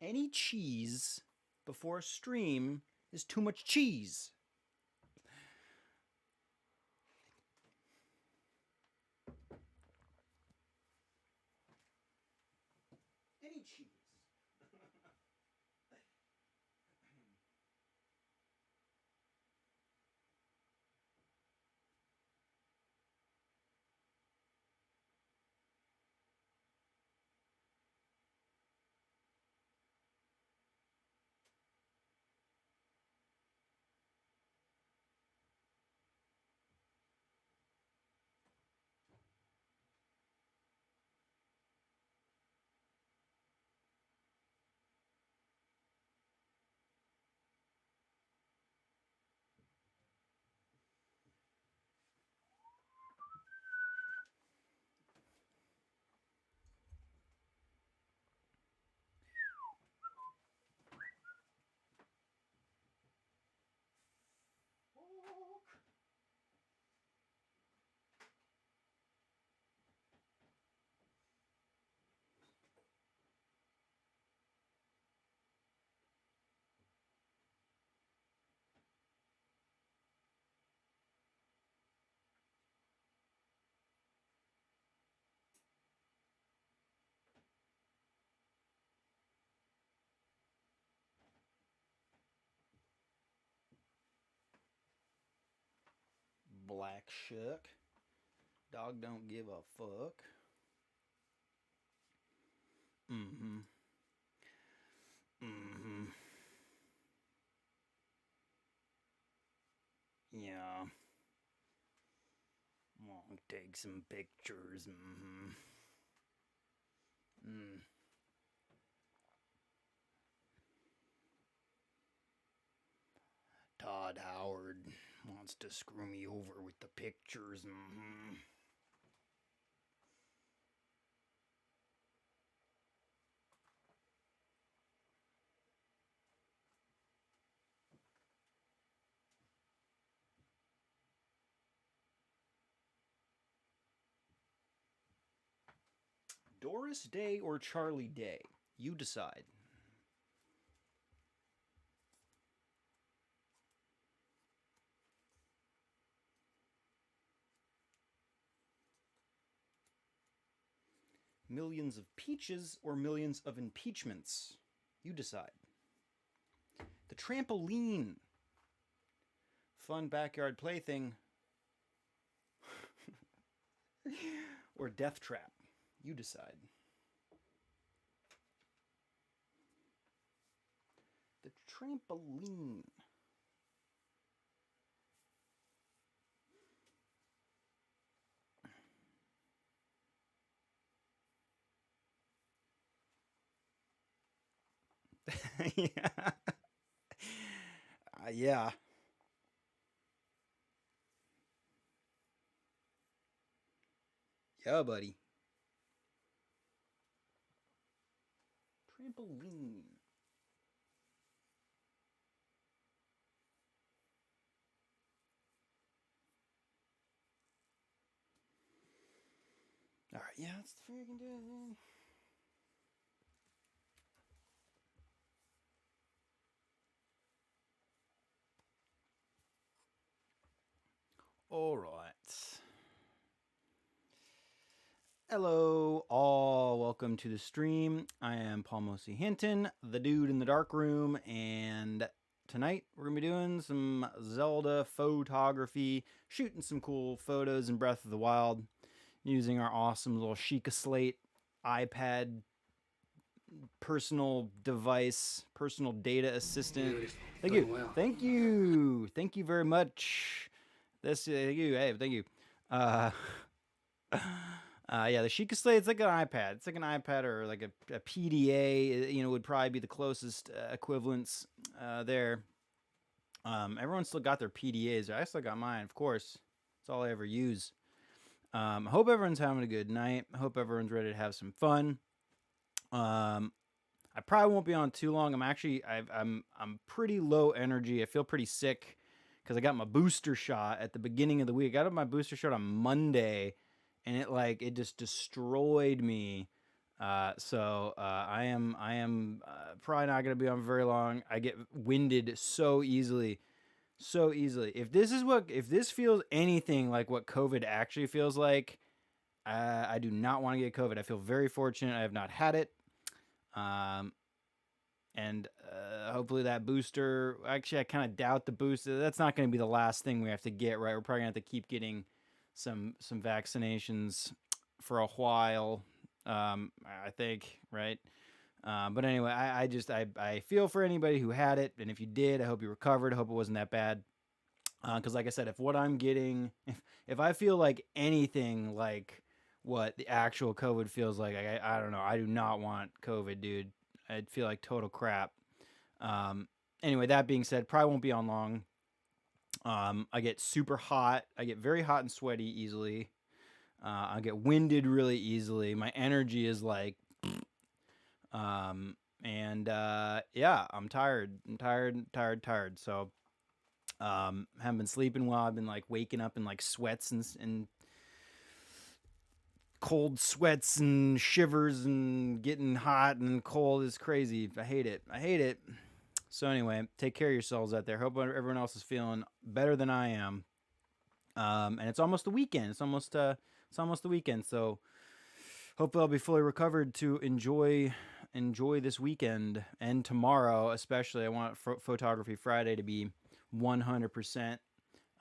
Any cheese before a stream is too much cheese. Any cheese. Black shuck. Dog don't give a fuck. Mm-hmm. Mm-hmm. Yeah. I'll take some pictures. Mm-hmm. Mm. Todd Howard wants to screw me over with the pictures. Mm-hmm. Doris Day or Charlie Day? You decide. Millions of peaches or millions of impeachments? You decide. The trampoline. Fun backyard plaything. Or death trap? You decide. The trampoline. Yeah. Yeah. Yeah, buddy. Trampoline. All right, yeah, let's freaking do it. All right. Hello, all. Welcome to the stream. I am Paul Mosi Hinton, the dude in the dark room, and tonight we're gonna be doing some Zelda Fauxtography, shooting some cool photos in Breath of the Wild, using our awesome little Sheikah Slate iPad personal device, personal data assistant. Beautiful. Thank Doing you, well. thank you, thank you very much. This, thank you, hey, thank you. Uh, yeah, the Sheikah Slate, it's like an iPad. It's like an iPad or like a PDA, you know, would probably be the closest equivalents there. Everyone still got their PDAs. I still got mine, of course. It's all I ever use. I hope everyone's having a good night. I hope everyone's ready to have some fun. I probably won't be on too long. I'm pretty low energy. I feel pretty sick because I got my booster shot at the beginning of the week. I got my booster shot on Monday, and it just destroyed me. I am Probably not going to be on very long. I get winded so easily. So easily. If this feels anything like what COVID actually feels like, I do not want to get COVID. I feel very fortunate. I have not had it. And hopefully that booster. Actually, I kind of doubt the booster. That's not going to be the last thing we have to get, right? We're probably going to have to keep getting some vaccinations for a while. I think, right? But anyway, I feel for anybody who had it, and if you did, I hope you recovered. I hope it wasn't that bad. Because like I said, if what I'm getting, if I feel like anything like what the actual COVID feels like, I don't know. I do not want COVID, dude. I'd feel like total crap. Anyway, that being said, probably won't be on long. I get super hot. I get very hot and sweaty easily. I get winded really easily. My energy is like, yeah, I'm tired. Tired. So, haven't been sleeping well. I've been like waking up in like sweats and cold sweats and shivers and getting hot and cold is crazy. I hate it. So anyway, take care of yourselves out there. Hope everyone else is feeling better than I am. And it's almost the weekend. It's almost the weekend. So hopefully I'll be fully recovered to enjoy this weekend and tomorrow, especially. I want Photography Friday to be 100%.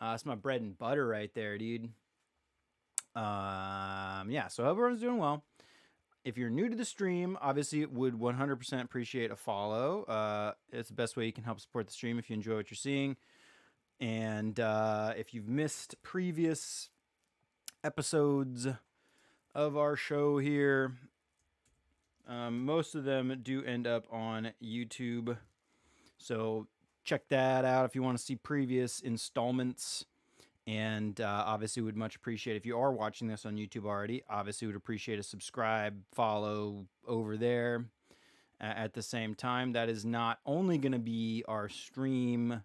It's my bread and butter right there, dude. Yeah, so everyone's doing well. If you're new to the stream, obviously would 100% appreciate a follow. It's the best way you can help support the stream if you enjoy what you're seeing. And if you've missed previous episodes of our show here, most of them do end up on YouTube. So check that out if you want to see previous installments. And obviously would much appreciate, if you are watching this on YouTube already, obviously would appreciate a subscribe, follow over there. At the same time, that is not only going to be our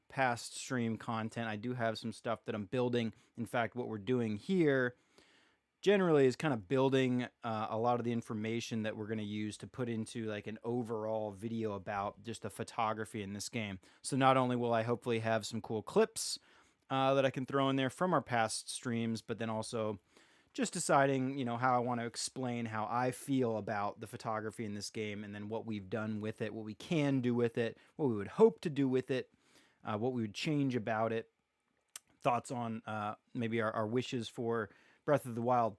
past stream content. I do have some stuff that I'm building. In fact, what we're doing here generally is kind of building a lot of the information that we're going to use to put into like an overall video about just the photography in this game. So not only will I hopefully have some cool clips that I can throw in there from our past streams, but then also just deciding, how I want to explain how I feel about the photography in this game, and then what we've done with it, what we can do with it, what we would hope to do with it, what we would change about it, thoughts on maybe our wishes for Breath of the Wild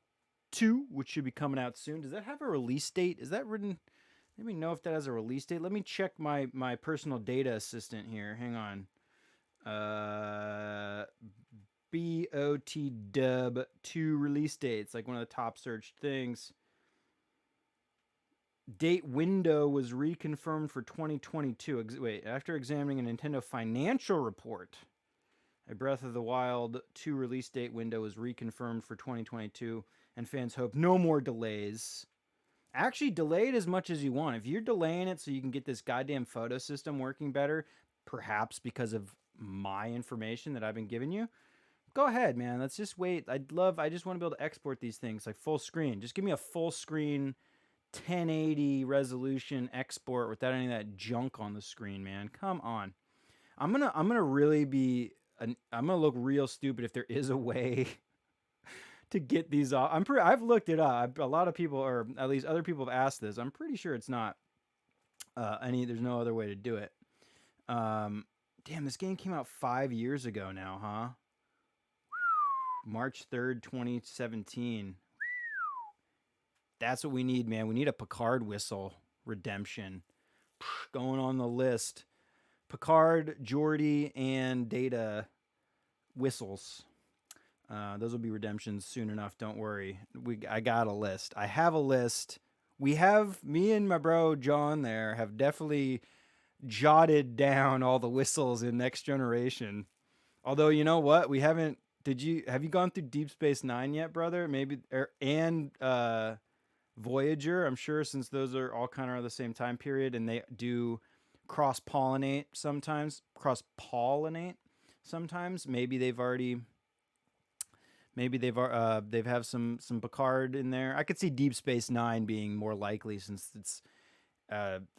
2, which should be coming out soon. Does that have a release date? Is that written? Let me know if that has a release date. Let me check my personal data assistant here. Hang on. BOT 2 release dates, like one of the top searched things. Date window was reconfirmed for 2022. Wait, after examining a Nintendo financial report, a Breath of the Wild 2 release date window was reconfirmed for 2022, and fans hope no more delays. Actually, delay it as much as you want. If you're delaying it so you can get this goddamn photo system working better, perhaps because of my information that I've been giving you, go ahead, man. Let's just wait. I just want to be able to export these things like full screen. Just give me a full screen 1080 resolution export without any of that junk on the screen, man. Come on. I'm gonna really be I'm gonna look real stupid if there is a way to get these off. I've looked it up. A lot of people, or at least other people, have asked this. I'm pretty sure it's not there's no other way to do it. Damn, this game came out 5 years ago now, huh? March 3rd, 2017. That's what we need, man. We need a Picard whistle redemption. Going on the list. Picard, Geordi, and Data whistles. Those will be redemptions soon enough. Don't worry. I got a list. I have a list. Me and my bro John there have definitely jotted down all the whistles in Next Generation. Although, you know what? We haven't. Have you gone through Deep Space Nine yet, brother? Maybe, and Voyager. I'm sure, since those are all kind of the same time period, and they do cross pollinate sometimes. Maybe they've have some Picard in there. I could see Deep Space Nine being more likely, since it's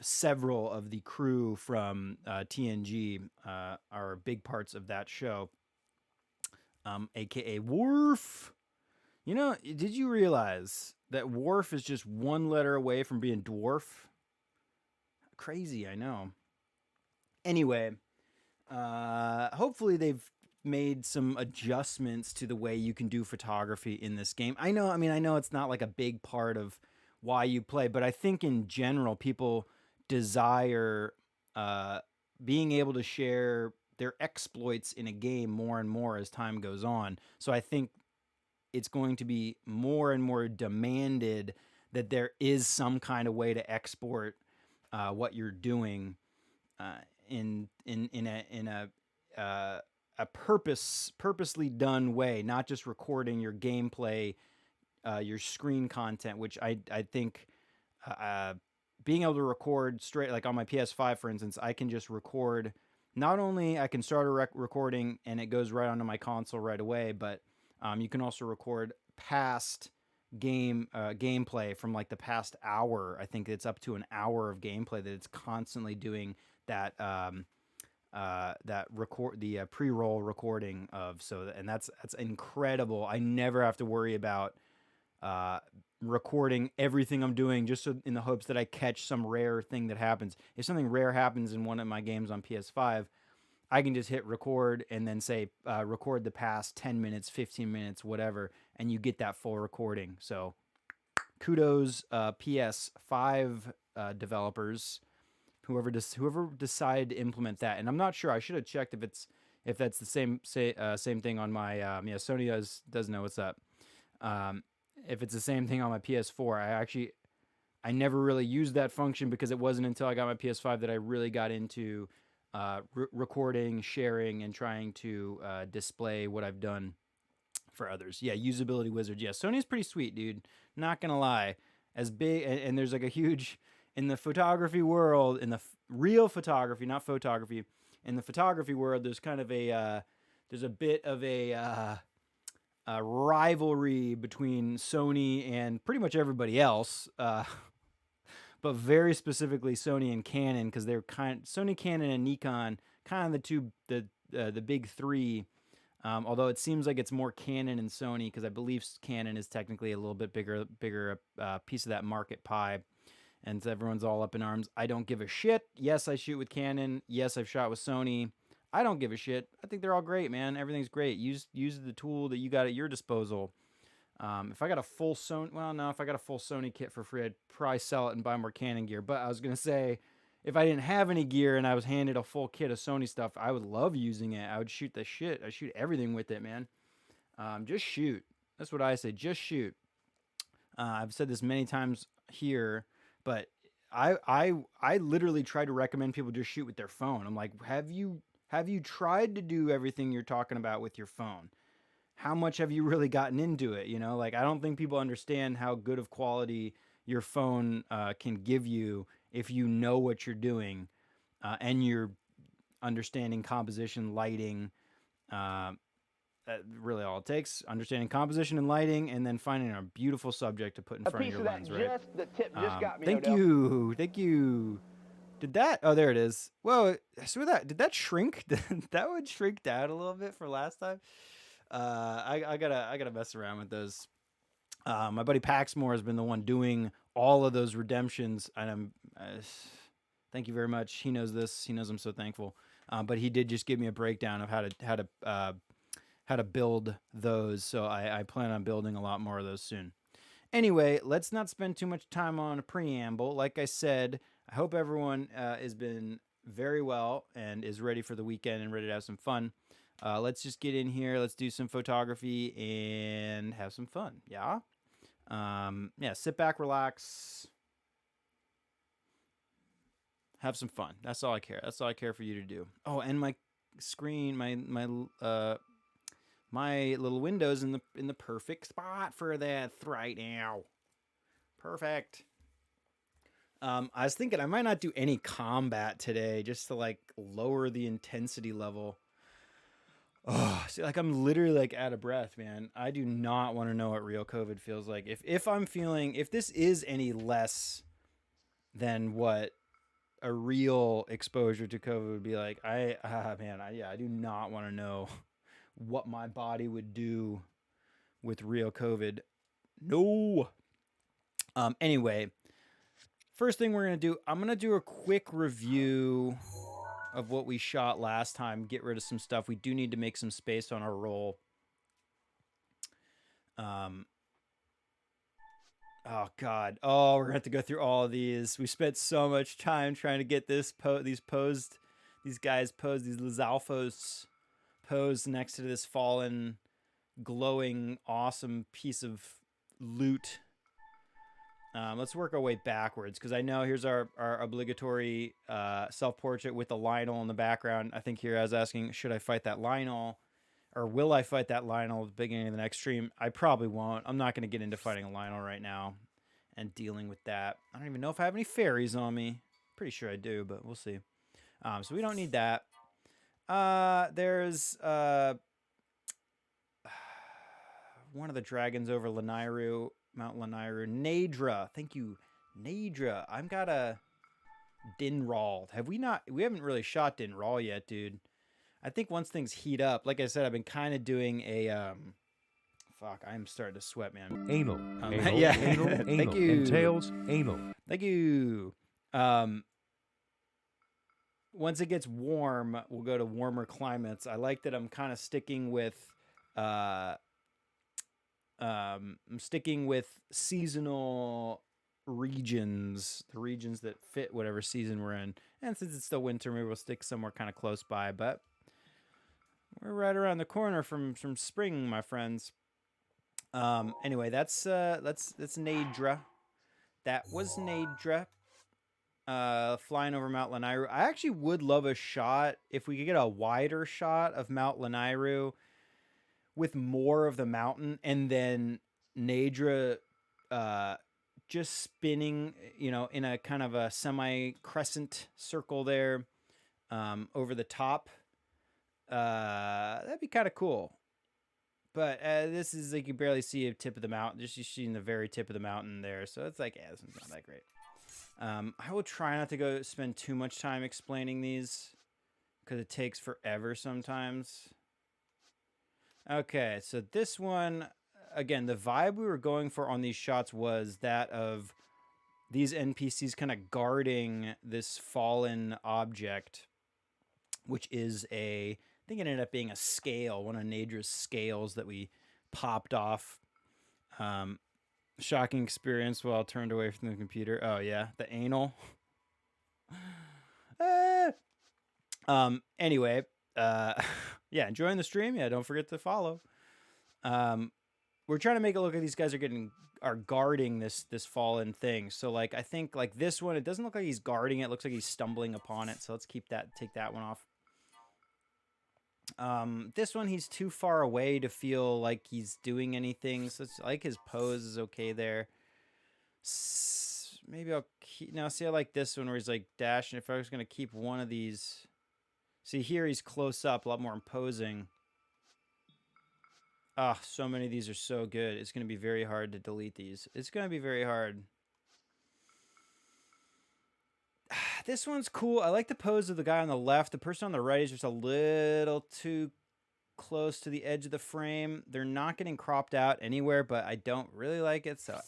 several of the crew from TNG are big parts of that show, aka Worf. You know, did you realize that Worf is just one letter away from being dwarf? Crazy, I know. Anyway, hopefully they've made some adjustments to the way you can do photography in this game. I know it's not like a big part of why you play, but I think in general people desire being able to share their exploits in a game more and more as time goes on. So I think it's going to be more and more demanded that there is some kind of way to export what you're doing uh, in a purposely done way, not just recording your gameplay, your screen content, which I think being able to record straight, like on my PS5, for instance, I can just record. Not only I can start a recording and it goes right onto my console right away, but you can also record past gameplay from like the past hour. I think it's up to an hour of gameplay that it's constantly doing that that record the pre-roll recording of. So and that's incredible. I never have to worry about recording everything I'm doing just so in the hopes that I catch some rare thing that happens. If something rare happens in one of my games on PS5, I can just hit record and then say record the past 10 minutes, 15 minutes, whatever, and you get that full recording. So kudos PS5 developers, whoever decided to implement that. And I'm not sure. I should have checked if that's the same thing on my Sony does know what's up. If it's the same thing on my PS4, I never really used that function because it wasn't until I got my PS5 that I really got into recording, sharing, and trying to display what I've done for others. Yeah, usability wizard. Yeah, Sony's pretty sweet, dude. Not gonna lie. As big and there's like a huge in the photography world, in the real photography, not photography. In the photography world, there's kind of there's a bit of a rivalry between Sony and pretty much everybody else, but very specifically Sony and Canon, because they're Sony, Canon, and Nikon, kind of the big three. Although it seems like it's more Canon and Sony, because I believe Canon is technically a little bit bigger piece of that market pie, and so everyone's all up in arms. I don't give a shit. Yes, I shoot with Canon. Yes, I've shot with Sony. I don't give a shit. I think they're all great, man. Everything's great. Use the tool that you got at your disposal. If I got a full Sony, if I got a full Sony kit for free, I'd probably sell it and buy more Canon gear. But I was gonna say, if I didn't have any gear and I was handed a full kit of Sony stuff, I would love using it. I would shoot the shit. I shoot everything with it, man. Just shoot. That's what I say. Just shoot. I've said this many times here, but I literally try to recommend people just shoot with their phone. I'm like, have you tried to do everything you're talking about with your phone? How much have you really gotten into it? You know, like I don't think people understand how good of quality your phone can give you if you know what you're doing and you're understanding composition, lighting. Really all it takes, understanding composition and lighting, and then finding a beautiful subject to put in front of your lens, right? Thank you. Did that? Oh, there it is. Whoa, so did that shrink? That would shrink down a little bit for last time. I gotta mess around with those. My buddy Paxmore has been the one doing all of those redemptions, and I'm thank you very much. He knows this. He knows I'm so thankful. But he did just give me a breakdown of how to build those. So I plan on building a lot more of those soon. Anyway, let's not spend too much time on a preamble. Like I said, I hope everyone has been very well and is ready for the weekend and ready to have some fun. Let's just get in here. Let's do some photography and have some fun. Yeah? Sit back, relax. Have some fun. That's all I care. That's all I care for you to do. Oh, and my screen, my little window's in the perfect spot for that right now. Perfect. I was thinking I might not do any combat today, just to like lower the intensity level. Oh, see, like I'm literally like out of breath, man. I do not want to know what real COVID feels like. If this is any less than what a real exposure to COVID would be like. I do not want to know what my body would do with real COVID. No. Anyway, first thing we're going to do, I'm going to do a quick review of what we shot last time, get rid of some stuff. We do need to make some space on our roll. Oh God. Oh, we're gonna have to go through all of these. We spent so much time trying to get these guys posed, these Lizalfos posed next to this fallen, glowing, awesome piece of loot. Let's work our way backwards, because I know here's our obligatory self-portrait with the Lionel in the background. I think here I was asking, should I fight that Lionel? Or will I fight that Lionel at the beginning of the next stream? I probably won't. I'm not going to get into fighting a Lionel right now and dealing with that. I don't even know if I have any fairies on me. Pretty sure I do, but we'll see. So we don't need that. There's one of the dragons over Lanairu, Mount Lanairu. Nadra. Thank you, Nadra. I've got a Dinrald. We haven't really shot Dinrald yet, dude. I think once things heat up, like I said, I've been kind of doing a fuck, I'm starting to sweat, man. Anal. Yeah. Anal. Thank you. Entails anal. Thank you. Once it gets warm, we'll go to warmer climates. I like that I'm kind of sticking with seasonal regions, the regions that fit whatever season we're in. And since it's still winter, maybe we'll stick somewhere kind of close by, but we're right around the corner from spring, my friends. Anyway, that's Nadra. That was Nadra. Flying over Mount Lanairu. I actually would love a shot, if we could get a wider shot of Mount Lanairu with more of the mountain, and then Nadra just spinning, in a kind of a semi-crescent circle there over the top. That'd be kind of cool. But this is like you barely see a tip of the mountain, just you seeing the very tip of the mountain there. So it's like, this one's not that great. I will try not to spend too much time explaining these, because it takes forever sometimes. Okay, so this one, again, the vibe we were going for on these shots was that of these NPCs kind of guarding this fallen object, which is I think it ended up being a scale, one of Nadra's scales that we popped off. Shocking experience while turned away from the computer. Oh yeah, the anal. Anyway, yeah, enjoying the stream. Yeah, don't forget to follow. We're trying to make it look like these guys are guarding this fallen thing. So like, I think like this one, it doesn't look like he's guarding it. It looks like he's stumbling upon it. So let's take that one off. This one, he's too far away to feel like he's doing anything. So it's like his pose is okay there. Maybe I'll keep, now see, I like this one where he's like dashing. If I was going to keep one of these, see here, he's close up, a lot more imposing. Ah, so many of these are so good. It's going to be very hard to delete these. It's going to be very hard. This one's cool. I like the pose of the guy on the left. The person on the right is just a little too close to the edge of the frame. They're not getting cropped out anywhere, but I don't really like it, so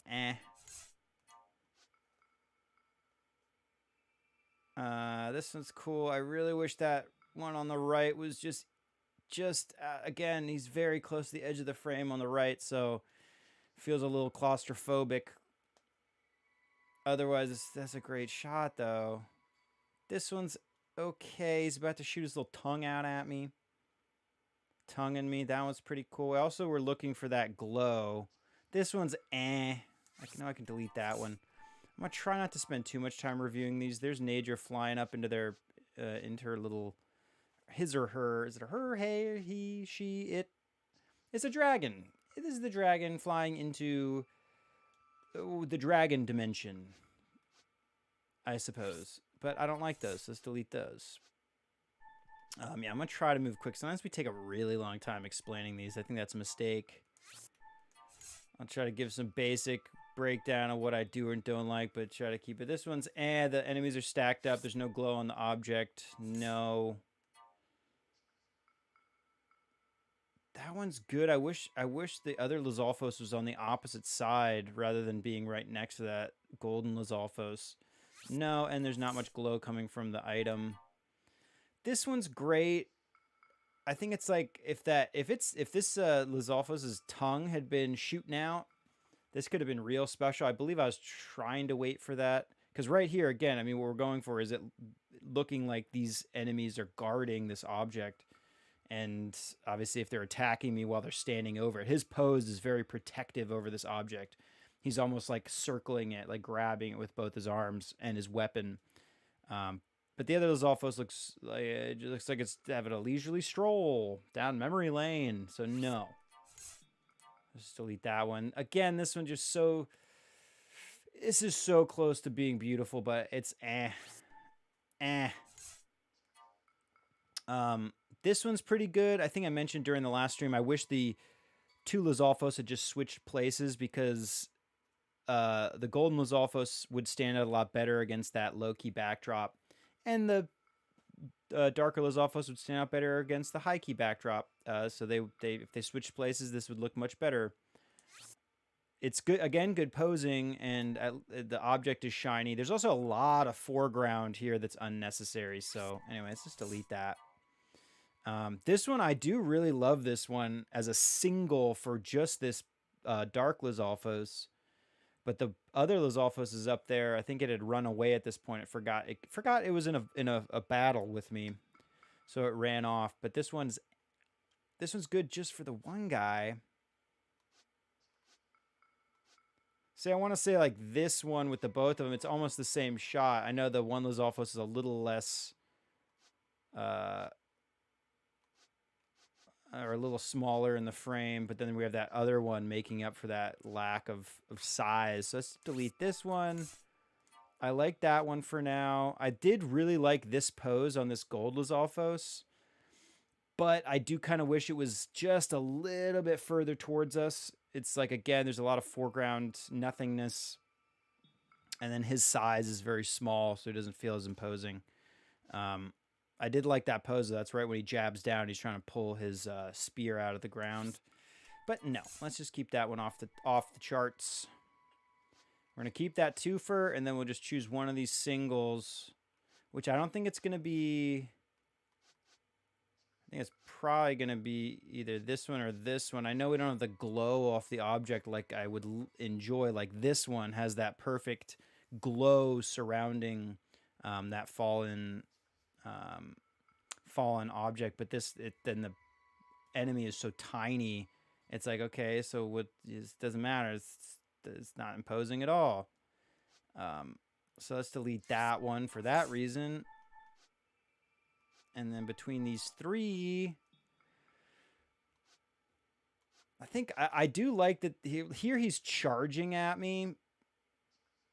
this one's cool. I really wish that one on the right was just again, he's very close to the edge of the frame on the right, so feels a little claustrophobic. Otherwise, that's a great shot, though. This one's okay. He's about to shoot his little tongue out at me. Tonguing me. That one's pretty cool. Also, we're looking for that glow. This one's I know I can delete that one. I'm going to try not to spend too much time reviewing these. There's Nadra flying up into her little, his or her. Is it a her, hey, he, she, it? It's a dragon. This is the dragon flying into the dragon dimension, I suppose. But I don't like those. Let's delete those. Yeah, I'm going to try to move quick. Sometimes we take a really long time explaining these. I think that's a mistake. I'll try to give some basic breakdown of what I do and don't like, but try to keep it. This one's the enemies are stacked up. There's no glow on the object. No. That one's good. I wish the other Lizalfos was on the opposite side rather than being right next to that golden Lizalfos. No, and there's not much glow coming from the item. This one's great. I think it's like if this Lizalfos' tongue had been shooting out, this could have been real special. I believe I was trying to wait for that. Because right here, again, I mean, what we're going for is it looking like these enemies are guarding this object. And obviously, if they're attacking me while they're standing over it, his pose is very protective over this object. He's almost like circling it, like grabbing it with both his arms and his weapon. But the other Lizalfos looks like it's having a leisurely stroll down memory lane. So no. Just delete that one. Again, this one just so... This is so close to being beautiful, but it's This one's pretty good. I think I mentioned during the last stream, I wish the two Lizalfos had just switched places because the golden Lizalfos would stand out a lot better against that low-key backdrop. And the darker Lizalfos would stand out better against the high-key backdrop. So if they switched places, this would look much better. It's good, again, good posing, and the object is shiny. There's also a lot of foreground here that's unnecessary. So anyway, let's just delete that. This one, I do really love this one as a single for just this dark Lizalfos. But the other Lizalfos is up there. I think it had run away at this point. It forgot it was in a battle with me. So it ran off. But this one's good just for the one guy. See, I want to say like this one with the both of them, it's almost the same shot. I know the one Lizalfos is a little less, or a little smaller in the frame, but then we have that other one making up for that lack of size. So let's delete this one. I like that one for now. I did really like this pose on this gold Lizalfos, but I do kind of wish it was just a little bit further towards us. It's like, again, there's a lot of foreground nothingness. And then his size is very small, so it doesn't feel as imposing. I did like that pose. That's right when he jabs down, he's trying to pull his spear out of the ground. But no, let's just keep that one off the charts. We're going to keep that twofer, and then we'll just choose one of these singles, which I don't think it's going to be... I think it's probably going to be either this one or this one. I know we don't have the glow off the object like I would enjoy. Like this one has that perfect glow surrounding that fallen object. But then the enemy is so tiny. It's like, okay, so what? It doesn't matter. It's not imposing at all. So let's delete that one for that reason. And then between these three, I think I do like that here he's charging at me,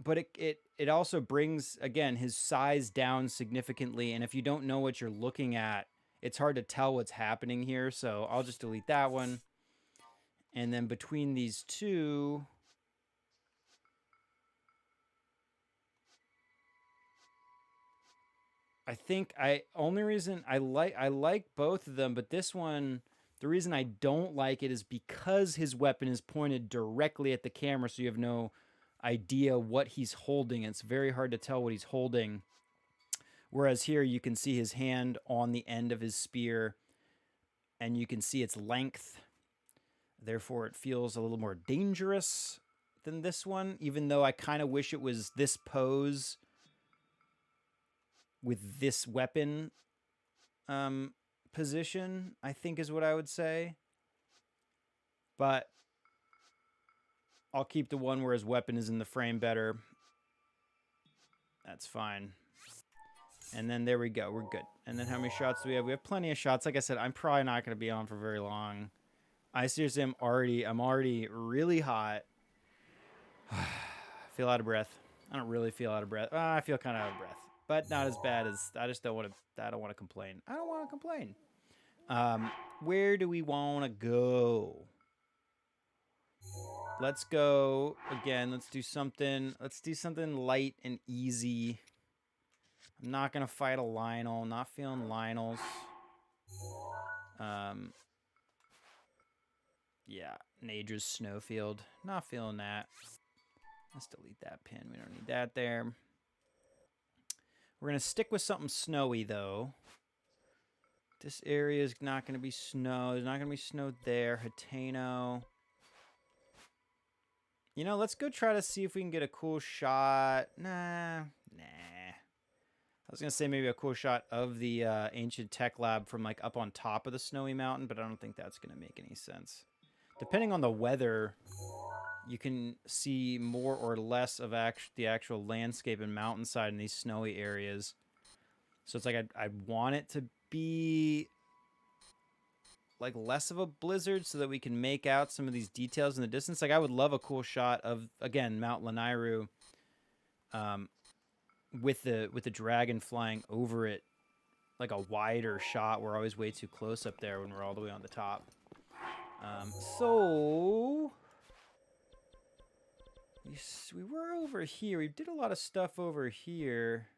but it also brings, again, his size down significantly. And if you don't know what you're looking at, it's hard to tell what's happening here. So I'll just delete that one. And then between these two... I think only reason I like both of them, but this one, the reason I don't like it is because his weapon is pointed directly at the camera, so you have no idea what he's holding. It's very hard to tell what he's holding. Whereas here you can see his hand on the end of his spear, and you can see its length. Therefore, it feels a little more dangerous than this one, even though I kind of wish it was this pose with this weapon position, I think is what I would say. But I'll keep the one where his weapon is in the frame better. That's fine. And then there we go. We're good. And then how many shots do we have? We have plenty of shots. Like I said, I'm probably not going to be on for very long. I seriously I'm already really hot. I feel out of breath. I don't really feel out of breath. I feel kind of out of breath. But not as bad as... I don't want to complain. I don't want to complain. Where do we want to go? Let's go again. Let's do something light and easy. I'm not gonna fight a Lionel. Not feeling Lionels. Yeah, Nadra's Snowfield. Not feeling that. Let's delete that pin. We don't need that there. We're gonna stick with something snowy though. This area is not gonna be snow. There's not gonna be snow there. Hateno. You know, let's go try to see if we can get a cool shot. Nah. I was going to say maybe a cool shot of the ancient tech lab from like up on top of the snowy mountain, but I don't think that's going to make any sense. Depending on the weather, you can see more or less of the actual landscape and mountainside in these snowy areas. So it's like I'd want it to be like less of a blizzard so that we can make out some of these details in the distance. Like I would love a cool shot of, again, Mount Lanairu with the dragon flying over it, like a wider shot. We're always way too close up there when we're all the way on the top. So we were over here. We did a lot of stuff over here.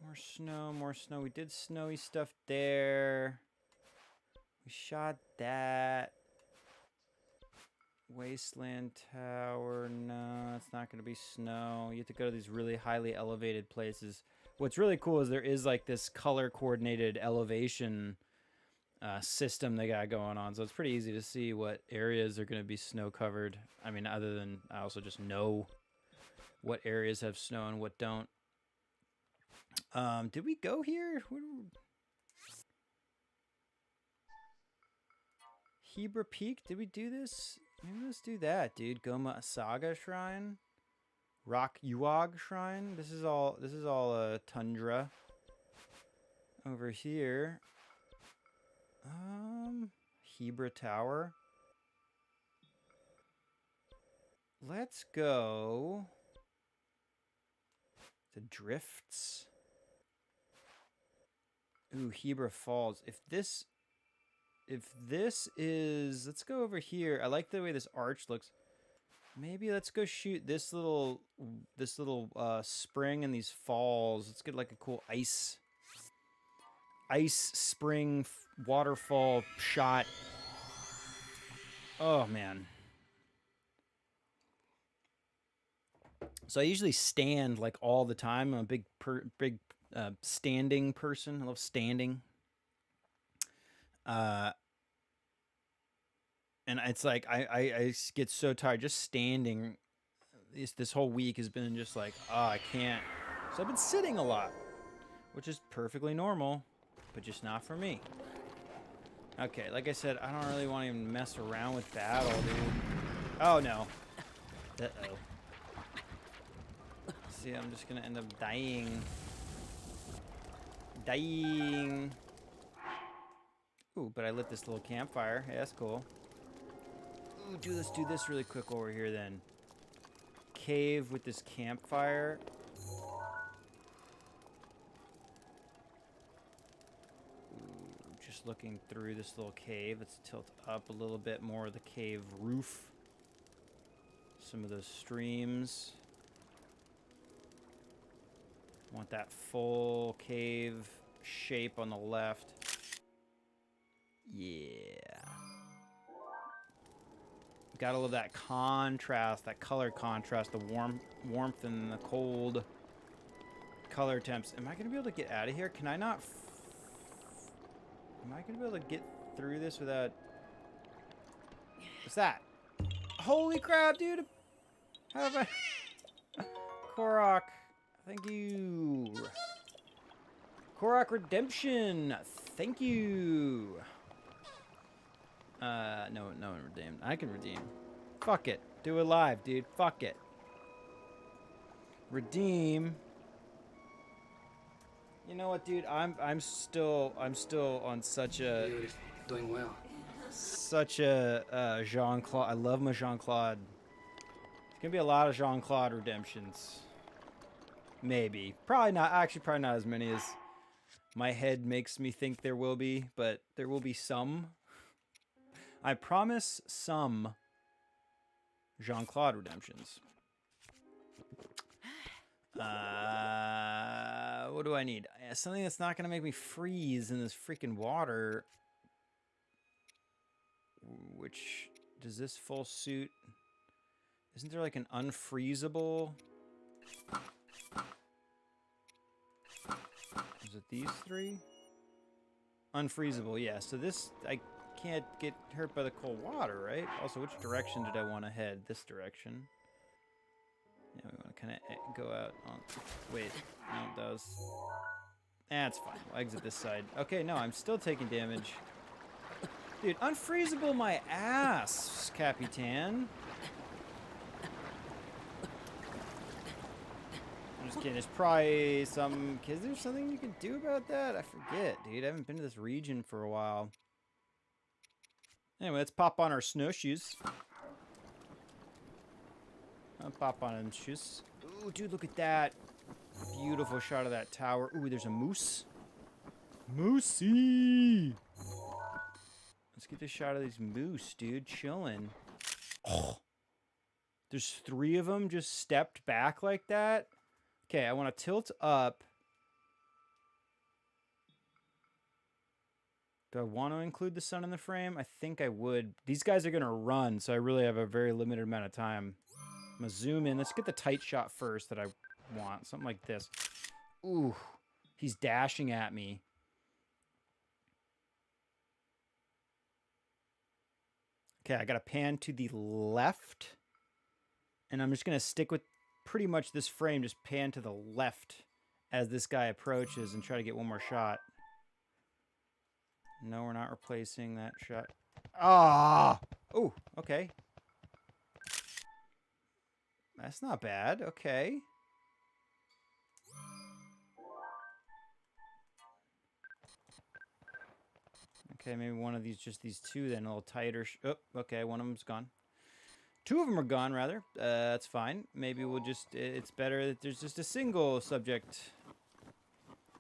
More snow, more snow. We did snowy stuff there. We shot that. Wasteland Tower. No, it's not going to be snow. You have to go to these really highly elevated places. What's really cool is there is like this color coordinated elevation system they got going on. So it's pretty easy to see what areas are going to be snow covered. I mean, other than I also just know what areas have snow and what don't. Did we go here? Hebra Peak? Did we do this? Maybe let's do that, dude. Goma Saga Shrine, Rock Uog Shrine. This is all tundra. Over here, Hebra Tower. Let's go. The Drifts. Ooh, Hebra Falls. If this is, let's go over here. I like the way this arch looks. Maybe let's go shoot this little spring and these falls. Let's get like a cool ice spring waterfall shot. Oh man. So I usually stand like all the time. I'm a big standing person. I love standing. And it's like I get so tired just standing. This whole week has been just like, oh, I can't. So I've been sitting a lot, which is perfectly normal, but just not for me. Okay, like I said, I don't really want to even mess around with battle, dude. Oh no. Uh-oh. See, I'm just gonna end up dying. Ooh, but I lit this little campfire. Hey, that's cool. Ooh, let's do this really quick over here then. Cave with this campfire. Ooh, just looking through this little cave. Let's tilt up a little bit more of the cave roof. Some of those streams. Want that full cave shape on the left. Yeah. Gotta love that contrast, that color contrast, the warmth and the cold color temps. Am I gonna be able to get out of here? Can I not? Am I gonna be able to get through this without? What's that? Holy crap, dude! How have I? Korok. Thank you. Korok Redemption. Thank you. No one redeemed. I can redeem. Fuck it. Do it live, dude. Fuck it. Redeem. You know what, dude? I'm still on such a doing well. Such a Jean-Claude. I love my Jean-Claude. It's gonna be a lot of Jean-Claude redemptions. Maybe. Probably not. Actually, probably not as many as my head makes me think there will be, but there will be some. I promise some Jean-Claude redemptions. What do I need? Something that's not going to make me freeze in this freaking water. Which, does this full suit... Isn't there like an unfreezable... Is it these three? Unfreezable, yeah. So this, I can't get hurt by the cold water, right? Also, which direction did I want to head? This direction. Yeah, we want to kind of go out on... Wait, no, that was... That's fine. We'll exit this side. Okay, no, I'm still taking damage. Dude, unfreezable my ass, Capitan. I'm just kidding. There's probably some... Is there something you can do about that? I forget, dude. I haven't been to this region for a while. Anyway, let's pop on our snowshoes. I'll pop on them shoes. Ooh, dude, look at that. Beautiful shot of that tower. Ooh, there's a moose. Moosey! Let's get this shot of these moose, dude. Chilling. Oh. There's 3 of them just stepped back like that. Okay, I want to tilt up. Do I want to include the sun in the frame? I think I would. These guys are going to run, so I really have a very limited amount of time. I'm going to zoom in. Let's get the tight shot first that I want. Something like this. Ooh, he's dashing at me. Okay, I got to pan to the left. And I'm just going to stick with pretty much this frame. Just pan to the left as this guy approaches and try to get one more shot. No, we're not replacing that shot. Ah! Oh, okay. That's not bad. Okay. Okay, maybe one of these, just these 2 then, a little tighter. Oh, okay, one of them's gone. 2 of them are gone, rather. That's fine. Maybe we'll just... It's better that there's just a single subject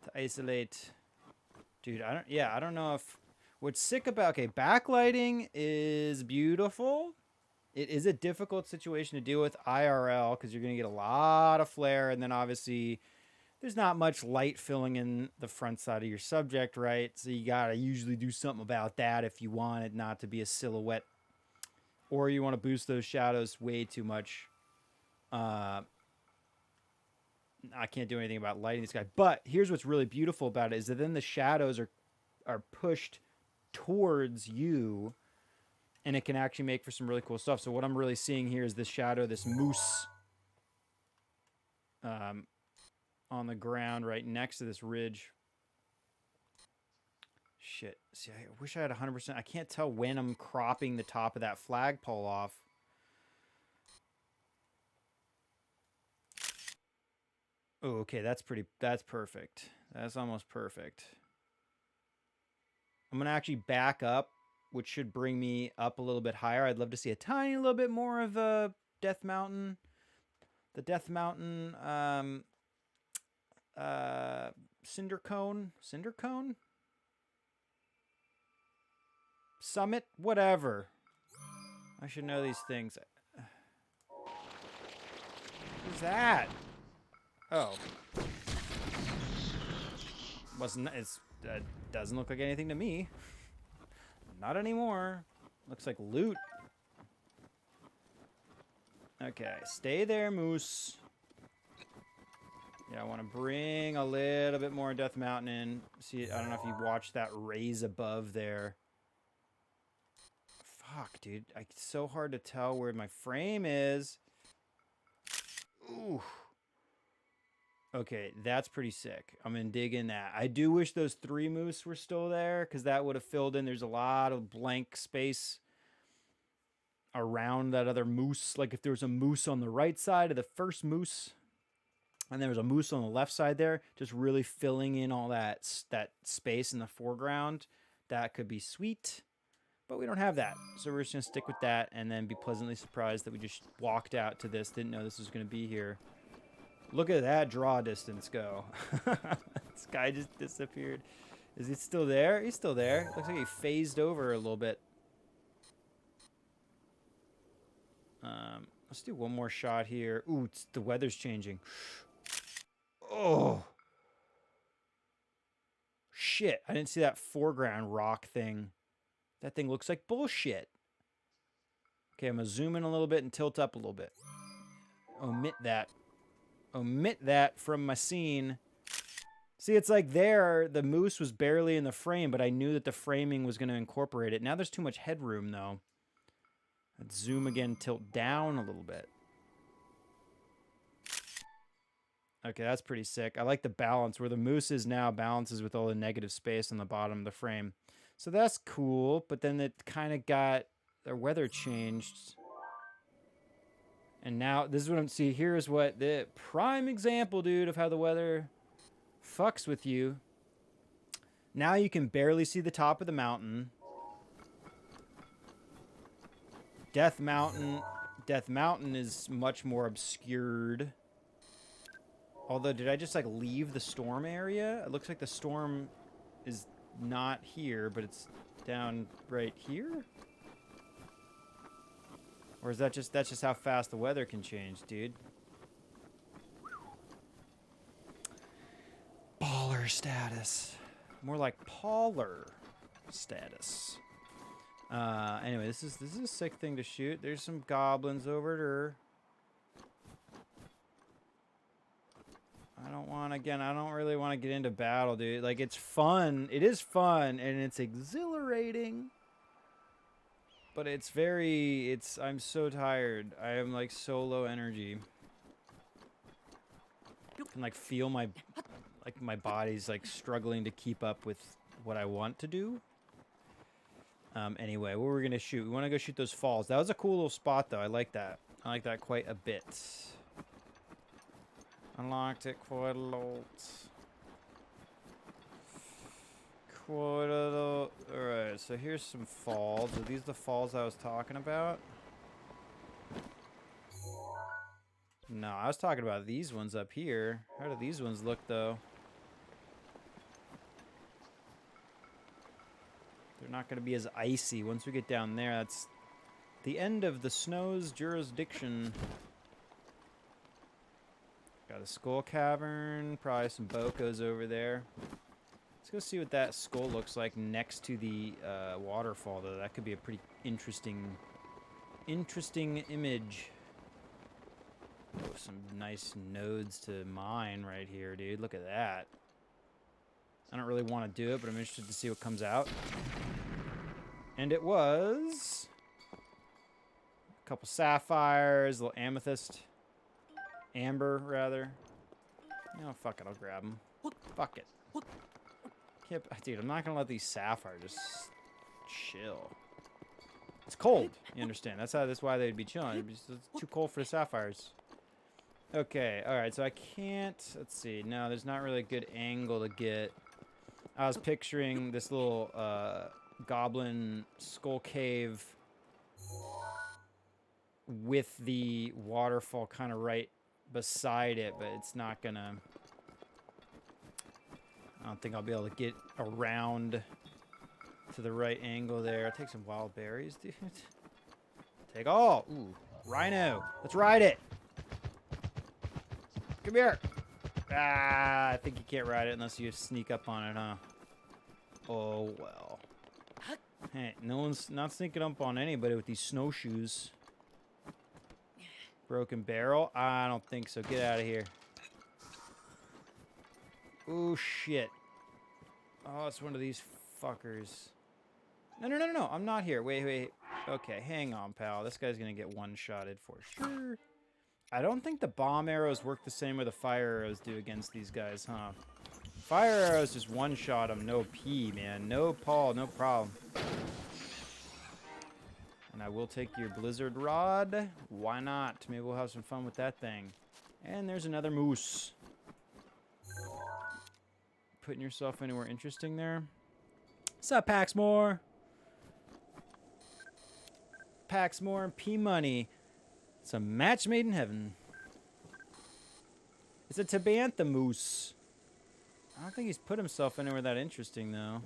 to isolate. Dude, I don't know if... What's sick about... Okay, backlighting is beautiful. It is a difficult situation to deal with IRL because you're going to get a lot of flare, and then obviously there's not much light filling in the front side of your subject, right? So you got to usually do something about that if you want it not to be a silhouette, or you want to boost those shadows way too much. I can't do anything about lighting this guy, but here's what's really beautiful about it is that then the shadows are pushed towards you, and it can actually make for some really cool stuff. So what I'm really seeing here is this shadow, this moose on the ground right next to this ridge. Shit. See, I wish I had 100%. I can't tell when I'm cropping the top of that flagpole off. Oh, okay. That's perfect. That's almost perfect. I'm going to actually back up, which should bring me up a little bit higher. I'd love to see a tiny little bit more of the Death Mountain. The Death Mountain Cinder Cone? Summit? Whatever. I should know these things. Who's that? Oh. Doesn't look like anything to me. Not anymore. Looks like loot. Okay, stay there, Moose. Yeah, I want to bring a little bit more Death Mountain in. See, I don't know if you watched that raise above there. Fuck, dude. It's so hard to tell where my frame is. Ooh. Okay, that's pretty sick. I'm going to dig in that. I do wish those 3 moose were still there, because that would have filled in. There's a lot of blank space around that other moose. Like if there was a moose on the right side of the first moose, and there was a moose on the left side there, just really filling in all that space in the foreground, that could be sweet. But we don't have that, so we're just going to stick with that and then be pleasantly surprised that we just walked out to this, didn't know this was going to be here. Look at that draw distance go. This guy just disappeared. Is he still there? He's still there. Looks like he phased over a little bit. Let's do one more shot here. Ooh, the weather's changing. Oh. Shit, I didn't see that foreground rock thing. That thing looks like bullshit. Okay, I'm going to zoom in a little bit and tilt up a little bit. Omit that. Omit that from my scene. See, it's like there, the moose was barely in the frame, but I knew that the framing was going to incorporate it. Now there's too much headroom, though. Let's zoom again, tilt down a little bit. Okay, that's pretty sick. I like the balance. Where the moose is now balances with all the negative space on the bottom of the frame. So that's cool, but then it kind of got... The weather changed. And now, this is what I'm... See, here's what... The prime example, dude, of how the weather fucks with you. Now you can barely see the top of the mountain. Death Mountain is much more obscured. Although, did I just, like, leave the storm area? It looks like the storm is not here, but it's down right here? Or is that's just how fast the weather can change, dude? Baller status. More like Pauler status. Anyway, this is a sick thing to shoot. There's some goblins over there. I don't really want to get into battle, dude. Like, it's fun. It is fun, and it's exhilarating. But I'm so tired. I am, like, so low energy. I can, like, feel my body's, like, struggling to keep up with what I want to do. Anyway, what we're going to shoot. We want to go shoot those falls. That was a cool little spot, though. I like that. I like that quite a bit. Unlocked it quite a lot. Alright, so here's some falls. Are these the falls I was talking about? No, I was talking about these ones up here. How do these ones look, though? They're not going to be as icy. Once we get down there, that's the end of the snow's jurisdiction. Got a skull cavern, probably some bocos over there. Let's go see what that skull looks like next to the waterfall, though. That could be a pretty interesting image. Oh, some nice nodes to mine right here, dude. Look at that. I don't really want to do it, but I'm interested to see what comes out. And it was a couple sapphires, a little amethyst. Amber, rather. No, fuck it. I'll grab them. Fuck it. Dude, I'm not going to let these sapphires just chill. It's cold. You understand? That's why they'd be chilling. It's too cold for the sapphires. Okay. All right. So I can't... Let's see. No, there's not really a good angle to get. I was picturing this little goblin skull cave with the waterfall kind of right beside it, but it's not gonna... I don't think I'll be able to get around to the right angle there. I'll take some wild berries, dude. Take all. Ooh, rhino. Let's ride it. Come here. Ah, I think you can't ride it unless you sneak up on it, huh? Oh, well. Hey, no one's not sneaking up on anybody with these snowshoes. Broken barrel? I don't think so. Get out of here. Oh, shit. Oh, it's one of these fuckers. No. I'm not here. Wait. Okay, hang on, pal. This guy's gonna get one-shotted for sure. I don't think the bomb arrows work the same way the fire arrows do against these guys, huh? Fire arrows just one-shot them. No P, man. No Paul. No problem. And I will take your blizzard rod. Why not? Maybe we'll have some fun with that thing. And there's another moose. Putting yourself anywhere interesting there. What's up, Paxmore? Paxmore and P-Money. It's a match made in heaven. It's a Tabantha Moose. I don't think he's put himself anywhere that interesting, though.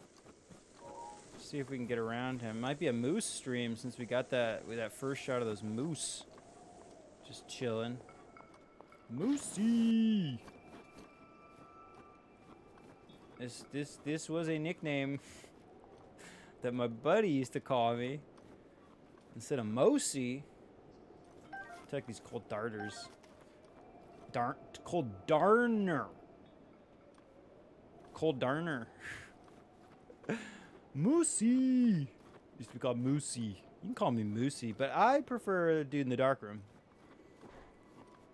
See if we can get around him. Might be a moose stream since we got that first shot of those moose. Just chilling. Moosey. This was a nickname that my buddy used to call me. Instead of Mosey, take these cold darters. Cold darner. Cold darner. Moosey. Used to be called Moosey. You can call me Moosey, but I prefer Dude in the Darkroom.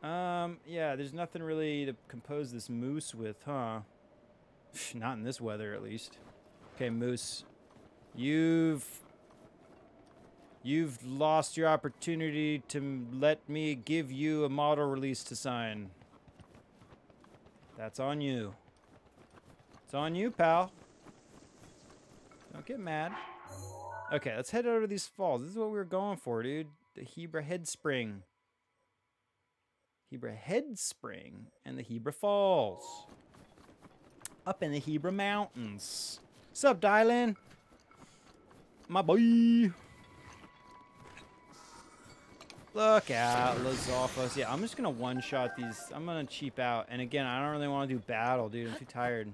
Yeah, there's nothing really to compose this moose with, huh? Not in this weather, at least. Okay, Moose. You've lost your opportunity to let me give you a model release to sign. That's on you. It's on you, pal. Don't get mad. Okay, let's head over to these falls. This is what we were going for, dude. The Hebra Head Spring. Hebra Head Spring and the Hebra Falls. Up in the Hebra Mountains. What's up, Dylan? My boy. Look out, Lazophos. Yeah, I'm just going to one-shot these. I'm going to cheap out. And again, I don't really want to do battle, dude. I'm too tired.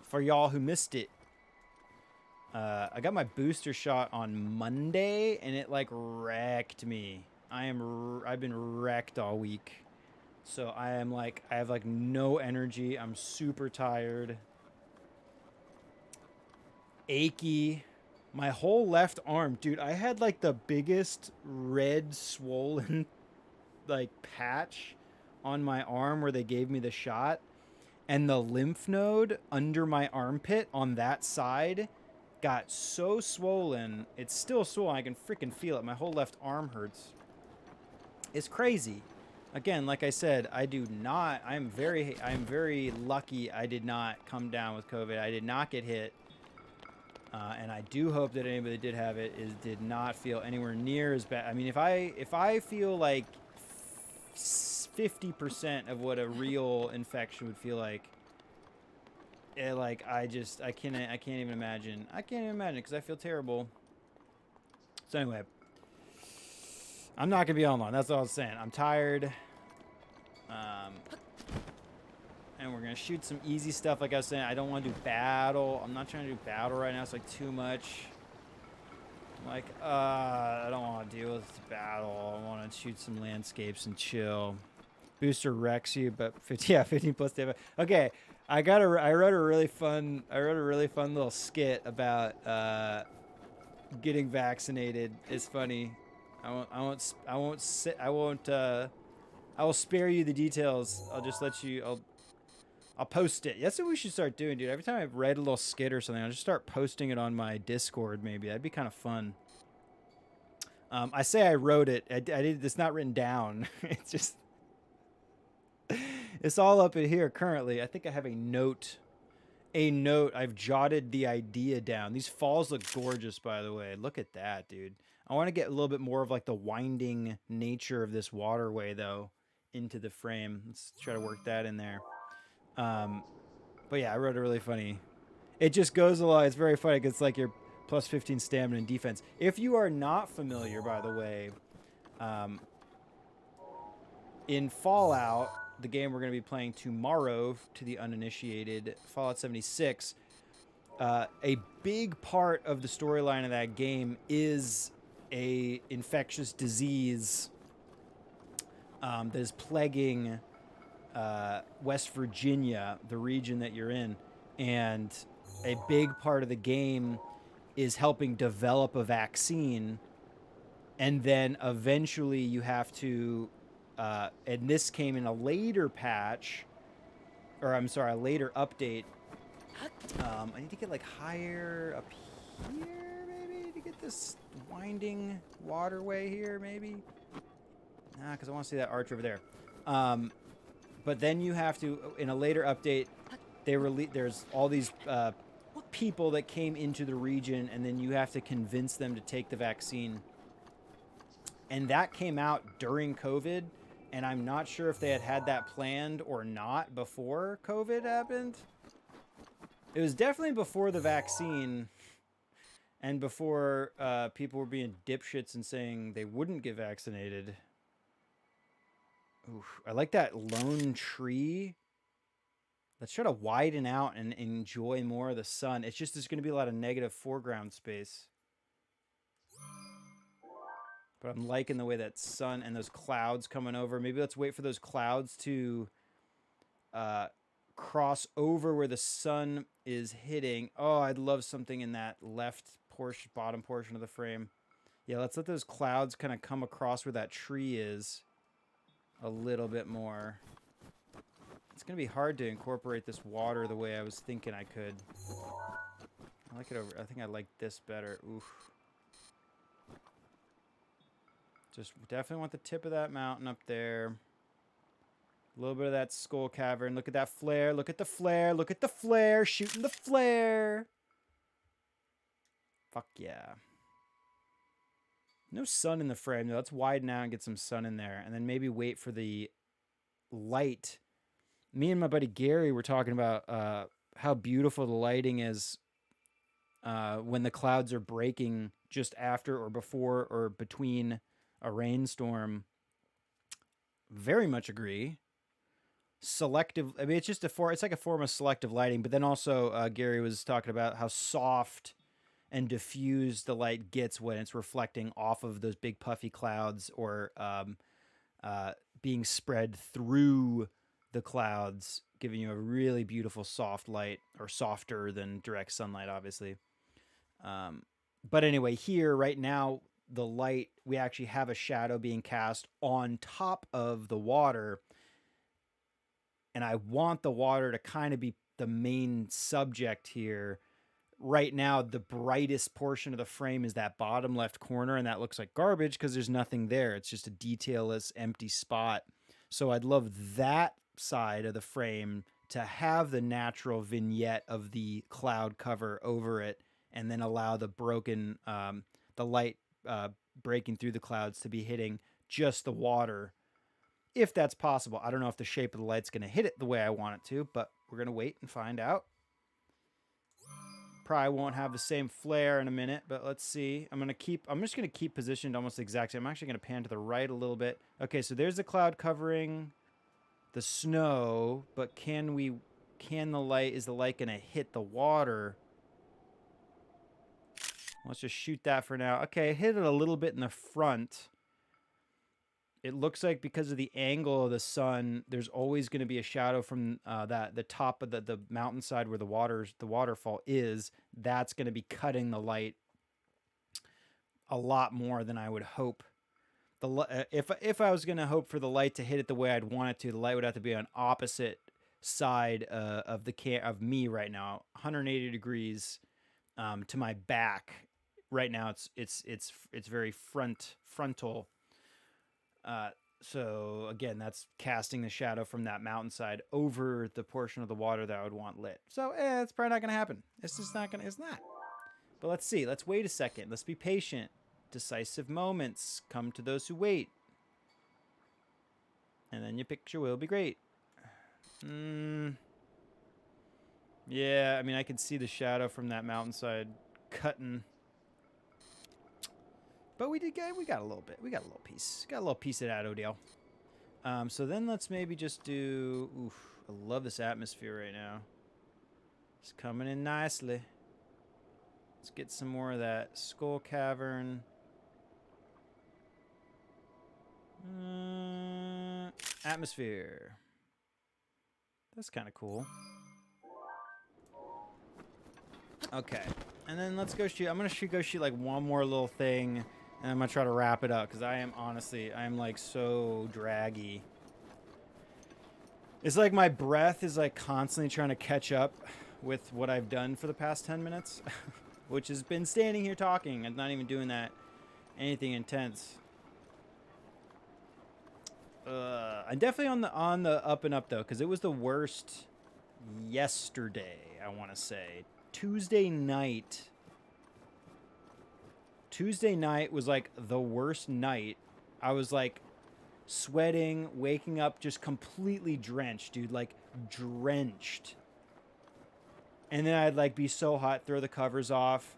For y'all who missed it. I got my booster shot on Monday, and it, like, wrecked me. I've been wrecked all week. So I am, like, I have, like, no energy. I'm super tired. Achy. My whole left arm, dude, I had like the biggest red swollen like patch on my arm where they gave me the shot, and the lymph node under my armpit on that side got so swollen. It's still swollen. I can freaking feel it. My whole left arm hurts. It's crazy. Again, like I said, I'm very lucky I did not come down with COVID. I did not get hit. And I do hope that anybody that did have it did not feel anywhere near as bad. I mean, if I feel like 50% of what a real infection would feel like, I can't even imagine. I can't even imagine because I feel terrible. So anyway, I'm not gonna be online. That's all I was saying. I'm tired. And we're going to shoot some easy stuff. Like I was saying, I don't want to do battle. I'm not trying to do battle right now. It's like too much. I'm like, I don't want to deal with the battle. I want to shoot some landscapes and chill. Booster wrecks you, but 15 plus damage. Okay, I wrote a really fun little skit about getting vaccinated. It's funny. I will spare you the details. I'll just let you. I'll post it. That's what we should start doing, dude. Every time I've read a little skit or something, I'll just start posting it on my Discord, maybe. That'd be kind of fun. I say I wrote it. I did. It's not written down. It's just... It's all up in here currently. I think I have a note. I've jotted the idea down. These falls look gorgeous, by the way. Look at that, dude. I want to get a little bit more of, like, the winding nature of this waterway, though, into the frame. Let's try to work that in there. But yeah, I wrote it really funny. It just goes along. It's very funny because it's like your plus 15 stamina and defense. If you are not familiar, by the way, in Fallout, the game we're going to be playing tomorrow to the uninitiated, Fallout 76, a big part of the storyline of that game is a infectious disease that is plaguing West Virginia, the region that you're in, and a big part of the game is helping develop a vaccine, and then eventually you have to and this came in a later patch, or I'm sorry, a later update. I need to get like higher up here, maybe, to get this winding waterway here, maybe. Nah, because I want to see that arch over there. But then you have to, in a later update, there's all these people that came into the region, and then you have to convince them to take the vaccine. And that came out during COVID, and I'm not sure if they had that planned or not before COVID happened. It was definitely before the vaccine. And before people were being dipshits and saying they wouldn't get vaccinated. Oof, I like that lone tree. Let's try to widen out and enjoy more of the sun. It's just there's going to be a lot of negative foreground space. But I'm liking the way that sun and those clouds coming over. Maybe let's wait for those clouds to cross over where the sun is hitting. Oh, I'd love something in that left portion, bottom portion of the frame. Yeah, let's let those clouds kind of come across where that tree is a little bit more. It's going to be hard to incorporate this water the way I was thinking I could. I like it over. I think I like this better. Oof. Just definitely want the tip of that mountain up there. A little bit of that skull cavern. Look at that flare. Look at the flare. Look at the flare. Shooting the flare. Fuck yeah. No sun in the frame, though. Let's widen out and get some sun in there. And then maybe wait for the light. Me and my buddy Gary were talking about how beautiful the lighting is when the clouds are breaking just after or before or between a rainstorm. Very much agree. Selective. I mean, it's just it's like a form of selective lighting. But then also Gary was talking about how soft and diffused the light gets when it's reflecting off of those big puffy clouds or being spread through the clouds, giving you a really beautiful soft light, or softer than direct sunlight, obviously. But anyway, here right now, the light, we actually have a shadow being cast on top of the water. And I want the water to kind of be the main subject here. Right now, the brightest portion of the frame is that bottom left corner, and that looks like garbage because there's nothing there. It's just a detailless, empty spot. So I'd love that side of the frame to have the natural vignette of the cloud cover over it, and then allow the the light breaking through the clouds to be hitting just the water, if that's possible. I don't know if the shape of the light's going to hit it the way I want it to, but we're going to wait and find out. Probably won't have the same flare in a minute, but let's see. I'm just going to keep positioned almost the exact same. I'm actually going to pan to the right a little bit. Okay, so there's the cloud covering the snow, but is the light going to hit the water? Let's just shoot that for now. Okay, hit it a little bit in the front. It looks like because of the angle of the sun, there's always going to be a shadow from the top of the mountainside where the waterfall is. That's going to be cutting the light a lot more than I would hope. If I was going to hope for the light to hit it the way I'd want it to, the light would have to be on opposite side of me right now, 180 degrees to my back. Right now, it's very frontal. So again, that's casting the shadow from that mountainside over the portion of the water that I would want lit. So it's probably not going to happen. It's just not going to, it's not. But let's see. Let's wait a second. Let's be patient. Decisive moments come to those who wait. And then your picture will be great. Yeah, I mean, I can see the shadow from that mountainside cutting. But we got a little bit. We got a little piece. Got a little piece of that Odell. So then let's maybe just do... Oof, I love this atmosphere right now. It's coming in nicely. Let's get some more of that skull cavern. Atmosphere. That's kind of cool. Okay. And then let's go shoot. I'm going to go shoot like one more little thing. And I'm going to try to wrap it up because I am like so draggy. It's like my breath is like constantly trying to catch up with what I've done for the past 10 minutes, which has been standing here talking and not even doing anything intense. I'm definitely on the up and up though, because it was the worst yesterday, I want to say. Tuesday night was like the worst night. I was like sweating, waking up just completely drenched, dude, like drenched. And then I'd like be so hot, throw the covers off,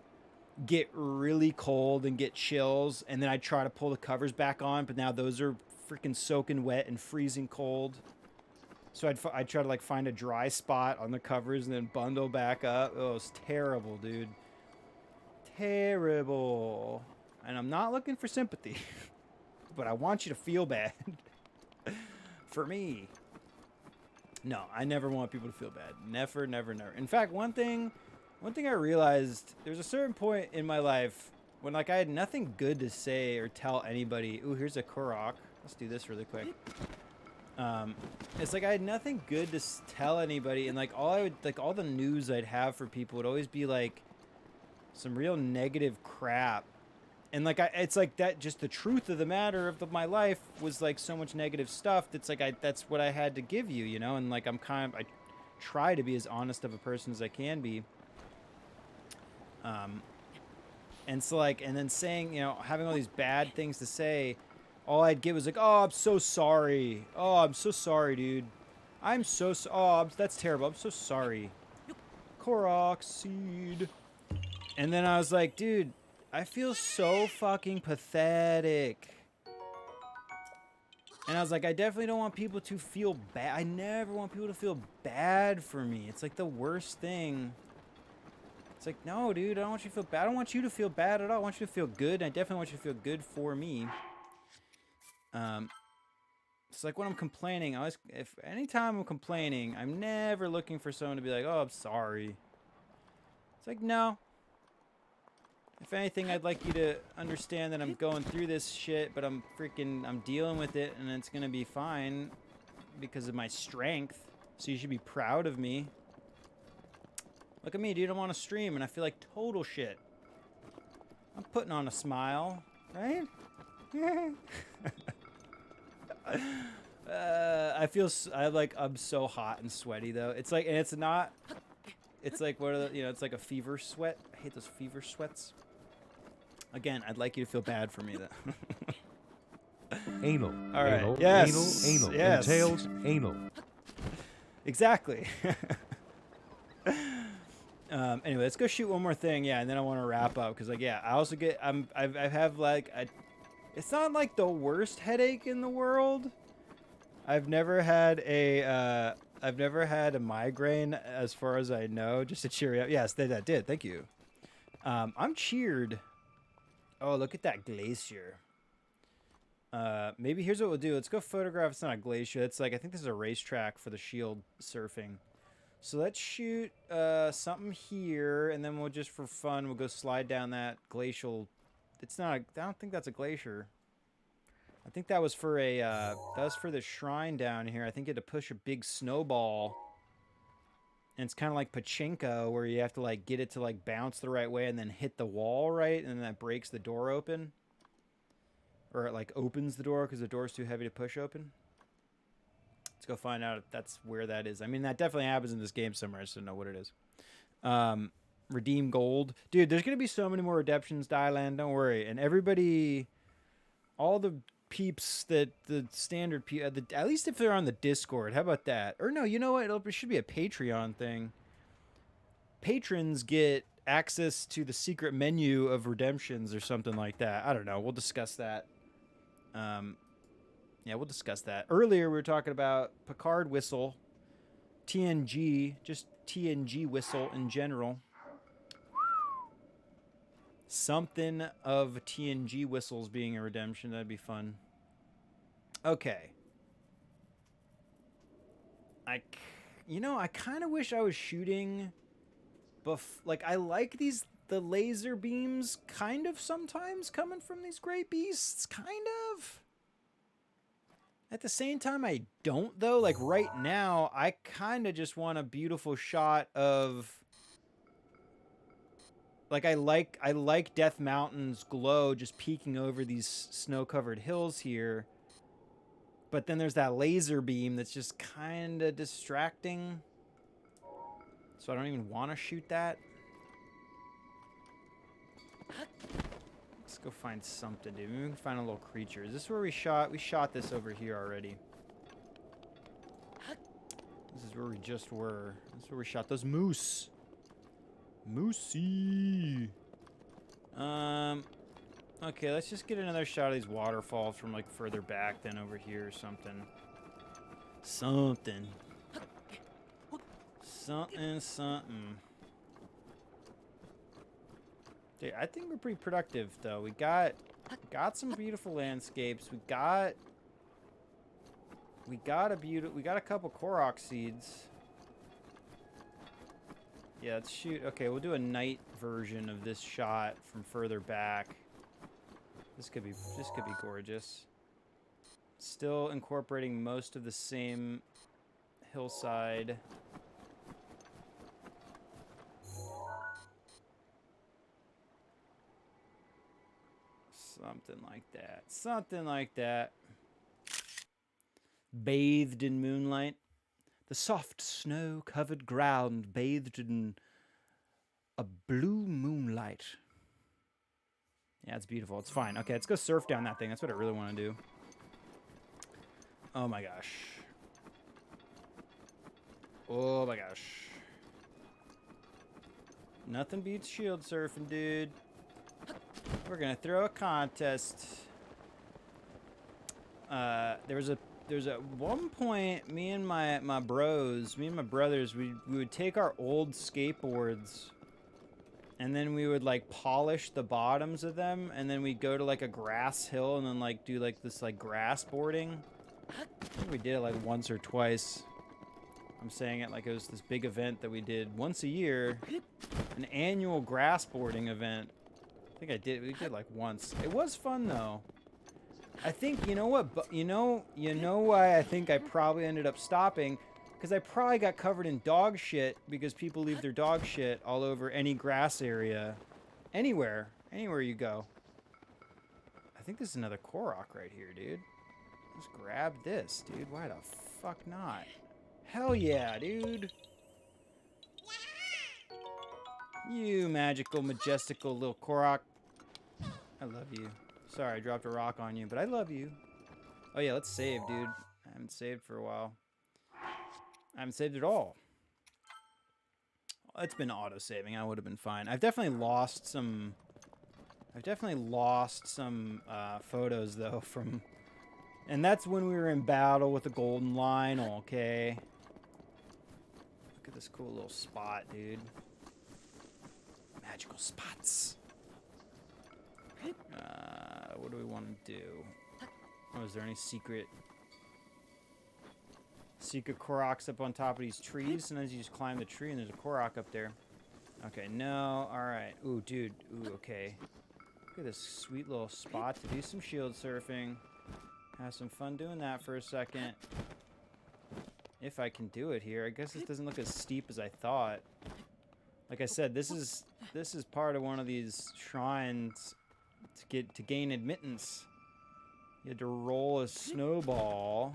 get really cold and get chills, and then I'd try to pull the covers back on, but now those are freaking soaking wet and freezing cold. So I'd try to like find a dry spot on the covers and then bundle back up. Oh, it was terrible, dude. Terrible. And I'm not looking for sympathy, but I want you to feel bad for me. No, I never want people to feel bad. Never, never, never. In fact, one thing I realized, there's a certain point in my life when like I had nothing good to say or tell anybody. Ooh, here's a Korok. Let's do this really quick. It's like I had nothing good to tell anybody, and like all the news I'd have for people would always be like some real negative crap. And like it's like that, just the truth of the matter of my life was like so much negative stuff that's like that's what I had to give you, you know. And like I try to be as honest of a person as I can be. And so like, and then saying, you know, having all these bad things to say, all I'd get was like, oh, I'm so sorry. Oh, I'm so sorry, dude. I'm so oh, that's terrible. I'm so sorry. Korok seed. And then I was like, dude, I feel so fucking pathetic. And I was like, I definitely don't want people to feel bad. I never want people to feel bad for me. It's like the worst thing. It's like, no, dude, I don't want you to feel bad. I don't want you to feel bad at all. I want you to feel good. And I definitely want you to feel good for me. It's like when I'm complaining, if anytime I'm complaining, I'm never looking for someone to be like, oh, I'm sorry. It's like, no. If anything, I'd like you to understand that I'm going through this shit, but I'm dealing with it, and it's gonna be fine because of my strength. So you should be proud of me. Look at me, dude. I'm on a stream, and I feel like total shit. I'm putting on a smile, right? I'm so hot and sweaty though. It's like, and it's not. It's like what are the, you know? It's like a fever sweat. I hate those fever sweats. Again, I'd like you to feel bad for me though. Anal. All right. Anal. Yes. Anal. Anal. Yes. Entails anal. Exactly. Anyway, let's go shoot one more thing. Yeah, and then I want to wrap up because, like, yeah, I also get I have like it's not like the worst headache in the world. I've never had a migraine as far as I know. Just to cheer you up. Yes, that did. Thank you. I'm cheered. Oh, look at that glacier. Maybe here's what we'll do. Let's go photograph. It's not a glacier. It's like, I think this is a racetrack for the shield surfing. So let's shoot something here, and then we'll just, for fun, we'll go slide down that glacial. It's not. I don't think that's a glacier. I think that was for a. That was for the shrine down here. I think you had to push a big snowball. And it's kind of like pachinko, where you have to like get it to like bounce the right way and then hit the wall right, and then that breaks the door open. Or it like opens the door because the door's too heavy to push open. Let's go find out if that's where that is. I mean, that definitely happens in this game somewhere. I just don't know what it is. Redeem gold. Dude, there's going to be so many more redemptions, Dylan. Don't worry. And everybody, all the peeps that the standard people, at least if they're on the Discord. How about that? Or no, you know what? It should be a Patreon thing. Patrons get access to the secret menu of redemptions or something like that. I don't know. We'll discuss that. Yeah, we'll discuss that. Earlier, we were talking about Picard whistle, TNG, just TNG whistle in general. Something of TNG whistles being a redemption. That'd be fun. Okay. I kind of wish I was shooting... like, I like the laser beams kind of sometimes coming from these great beasts. Kind of. At the same time, I don't, though. Like, right now, I kind of just want a beautiful shot of... Like, I like Death Mountain's glow just peeking over these snow-covered hills here. But then there's that laser beam that's just kind of distracting. So I don't even want to shoot that. Let's go find something, dude. Maybe we can find a little creature. Is this where we shot? We shot this over here already. This is where we just were. This is where we shot those moose. Moosey. Okay, let's just get another shot of these waterfalls from, like, further back than over here or something. Something. Something. Dude, I think we're pretty productive, though. We got some beautiful landscapes. We got a couple Korok seeds. Yeah, let's shoot. Okay, we'll do a night version of this shot from further back. This could be gorgeous. Still incorporating most of the same hillside. Something like that. Something like that. Bathed in moonlight. The soft snow-covered ground bathed in a blue moonlight. Yeah, it's beautiful. It's fine. Okay, let's go surf down that thing. That's what I really want to do. Oh my gosh. Oh my gosh. Nothing beats shield surfing, dude. We're gonna throw a contest. There's at one point, me and my brothers, we would take our old skateboards and then we would like polish the bottoms of them, and then we'd go to like a grass hill and then like do like this like grass boarding. I think we did it like once or twice. I'm saying it like it was this big event that we did once a year, an annual grass boarding event. I think we did like once. It was fun though. I think, you know what, but you know why I think I probably ended up stopping? Because I probably got covered in dog shit because people leave their dog shit all over any grass area. Anywhere you go. I think this is another Korok right here, dude. Let's grab this, dude. Why the fuck not? Hell yeah, dude. You magical, majestical little Korok. I love you. Sorry, I dropped a rock on you, but I love you. Oh yeah, let's save, dude. I haven't saved for a while. I haven't saved at all. It's been auto-saving. I would have been fine. I've definitely lost some photos, though, from... And that's when we were in battle with the golden line, okay? Look at this cool little spot, dude. Magical spots. What do we want to do? Oh, is there any secret Koroks up on top of these trees? Sometimes you just climb the tree and there's a Korok up there. Okay, no, alright. Ooh, dude. Ooh, okay. Look at this sweet little spot to do some shield surfing. Have some fun doing that for a second. If I can do it here. I guess this doesn't look as steep as I thought. Like I said, this is part of one of these shrines to gain admittance. You had to roll a snowball.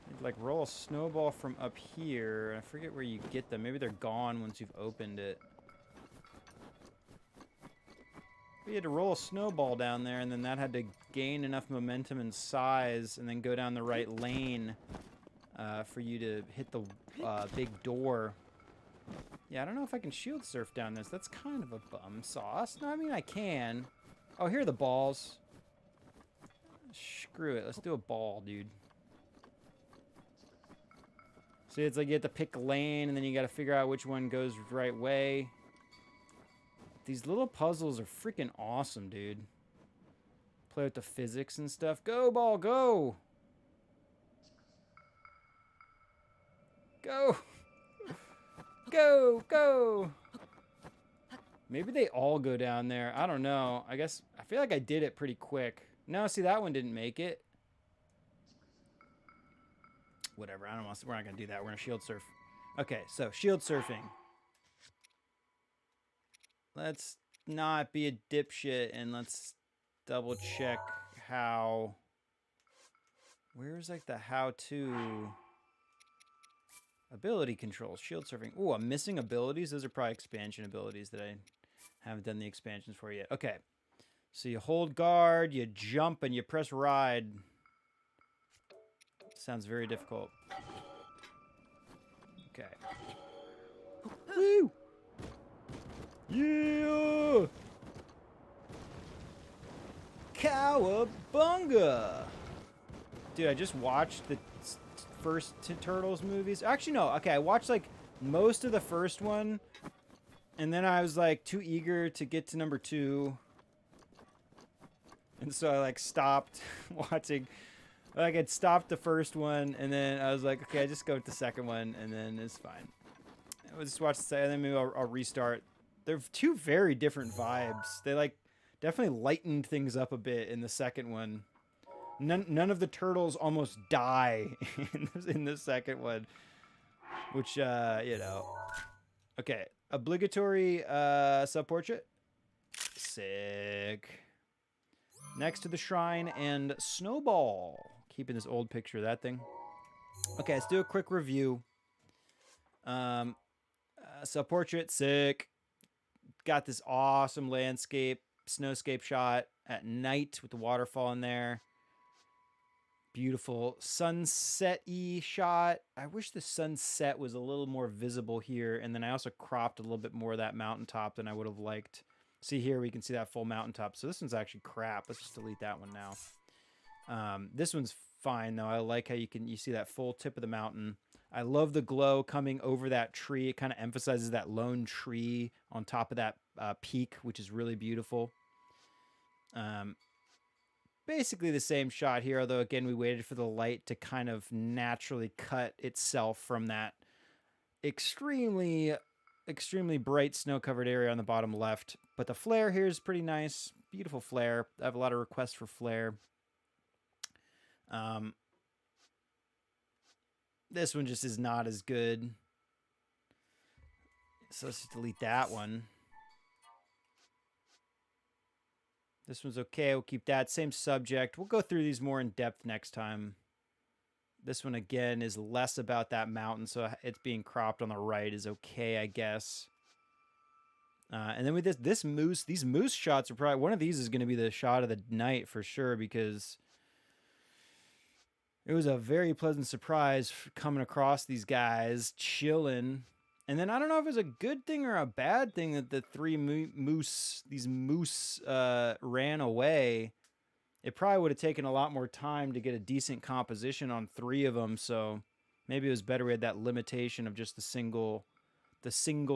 You'd like roll a snowball from up here. I forget where you get them. Maybe they're gone once you've opened it. But you had to roll a snowball down there, and then that had to gain enough momentum and size, and then go down the right lane for you to hit the big door. Yeah, I don't know if I can shield surf down this. That's kind of a bum sauce. No, I mean, I can. Oh, here are the balls. Screw it. Let's do a ball, dude. See, it's like you have to pick a lane, and then you got to figure out which one goes the right way. These little puzzles are freaking awesome, dude. Play with the physics and stuff. Go, ball, go! Go! Go, go! Maybe they all go down there. I don't know. I guess, I feel like I did it pretty quick. No, see, that one didn't make it. Whatever, I don't want to, we're not going to do that. We're going to shield surf. Okay, so, shield surfing. Let's not be a dipshit, and let's double check how... Where's, like, the how-to... Ability controls, shield surfing. Ooh, I'm missing abilities. Those are probably expansion abilities that I haven't done the expansions for yet. Okay. So you hold guard, you jump, and you press ride. Sounds very difficult. Okay. Woo! Yeah! Cowabunga! Dude, I just watched the first Turtles movies. Actually, no. Okay, I watched like most of the first one, and then I was like too eager to get to number 2, and so I like stopped watching. Like I'd stopped the first one, and then I was like, okay, I just go with the second one, and then it's fine. I'll just watch the second, and then maybe I'll restart. They're two very different vibes. They like definitely lightened things up a bit in the second one. None of the turtles almost die in the second one, which you know. Okay, obligatory sub-portrait. Sick. Next to the shrine and Snowball. Keeping this old picture of that thing. Okay, let's do a quick review. Sub-portrait, sick. Got this awesome landscape, snowscape shot at night with the waterfall in there. Beautiful sunset-y shot. I wish the sunset was a little more visible here, and then I also cropped a little bit more of that mountaintop than I would have liked. See here, we can see that full mountaintop. So this one's actually crap. Let's just delete that one now. This one's fine though. I like how you see that full tip of the mountain. I love the glow coming over that tree. It kind of emphasizes that lone tree on top of that peak, which is really beautiful. Basically the same shot here, although again we waited for the light to kind of naturally cut itself from that extremely bright snow-covered area on the bottom left. But the flare here is pretty nice. Beautiful flare. I have a lot of requests for flare. This one just is not as good. So let's just delete that one. This one's okay. We'll keep that. Same subject. We'll go through these more in depth next time. This one, again, is less about that mountain, so it's being cropped on the right is okay, I guess. And then with these moose shots are probably... One of these is going to be the shot of the night for sure, because it was a very pleasant surprise coming across these guys, chilling. And then I don't know if it was a good thing or a bad thing that the these moose ran away. It probably would have taken a lot more time to get a decent composition on 3 of them. So maybe it was better we had that limitation of just the single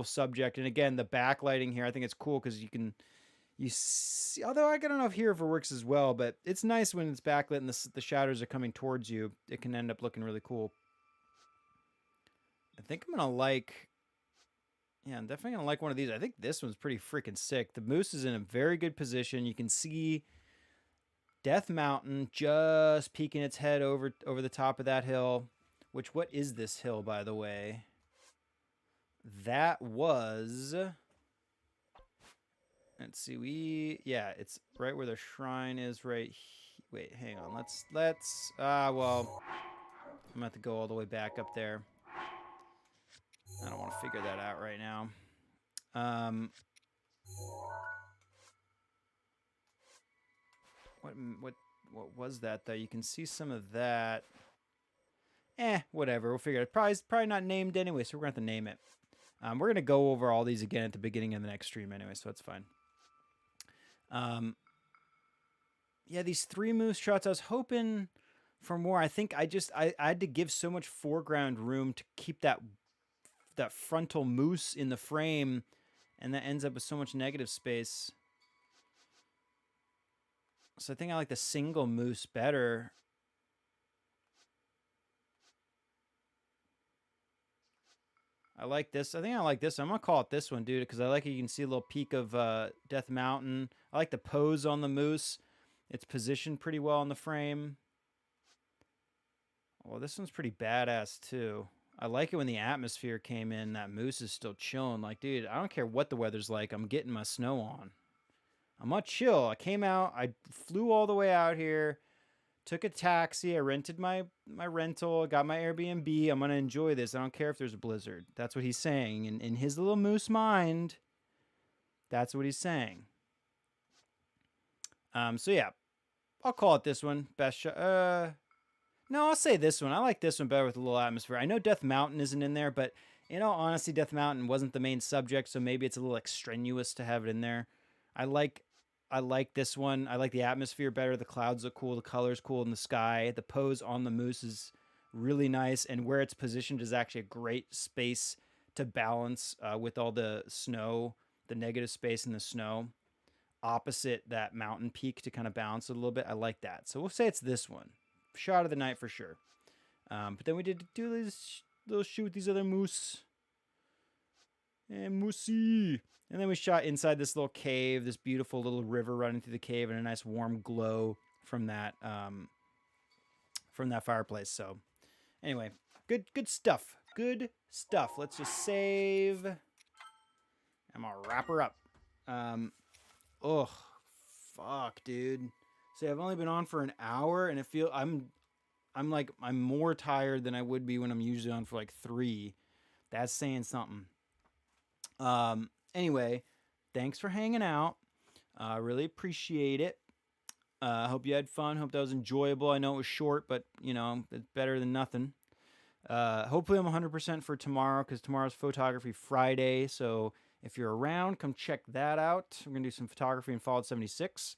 subject. And again, the backlighting here, I think it's cool because you see, although I don't know if it works as well, but it's nice when it's backlit and the shadows are coming towards you. It can end up looking really cool. I think I'm gonna like... Yeah, I'm definitely going to like one of these. I think this one's pretty freaking sick. The moose is in a very good position. You can see Death Mountain just peeking its head over the top of that hill. Which, what is this hill, by the way? That was... Let's see, yeah, it's right where the shrine is right... Wait, hang on. Let's... well, I'm going to have to go all the way back up there. I don't want to figure that out right now. What was that though? You can see some of that. Whatever. We'll figure it. Probably not named anyway, so we're gonna have to name it. We're gonna go over all these again at the beginning of the next stream anyway, so that's fine. Yeah, these 3 moose shots. I was hoping for more. I think I had to give so much foreground room to keep that frontal moose in the frame, and that ends up with so much negative space. So I think I like the single moose better. I like this. I think I like this. I'm gonna call it this one, dude, because I like it. You can see a little peak of Death Mountain. I like the pose on the moose. It's positioned pretty well in the frame. Well, this one's pretty badass too. I like it when the atmosphere came in. That moose is still chilling. Like, dude, I don't care what the weather's like. I'm getting my snow on. I'm gonna chill. I came out. I flew all the way out here. Took a taxi. I rented my rental. Got my Airbnb. I'm gonna enjoy this. I don't care if there's a blizzard. That's what he's saying. In his little moose mind, that's what he's saying. So yeah, I'll call it this one. Best shot. No, I'll say this one. I like this one better with a little atmosphere. I know Death Mountain isn't in there, but In all honesty, Death Mountain wasn't the main subject, so maybe it's a little extraneous to have it in there. I like this one. I like the atmosphere better. The clouds look cool. The colors cool in the sky. The pose on the moose is really nice, and where it's positioned is actually a great space to balance with all the snow, the negative space in the snow, opposite that mountain peak to kind of balance it a little bit. I like that. So we'll say it's this one. Shot of the night for sure. But then we did do this little shoot with these other moose. And moosey. And then we shot inside this little cave, this beautiful little river running through the cave, and a nice warm glow from that fireplace. So anyway, good stuff. Good stuff. Let's just save. I'm gonna wrap her up. Oh, fuck, dude. See, I've only been on for an hour, and I'm more tired than I would be when I'm usually on for like 3. That's saying something. Anyway, thanks for hanging out. I really appreciate it. Hope you had fun. Hope that was enjoyable. I know it was short, but it's better than nothing. Hopefully I'm 100% for tomorrow, because tomorrow's Photography Friday. So if you're around, come check that out. We're going to do some photography in Fallout 76.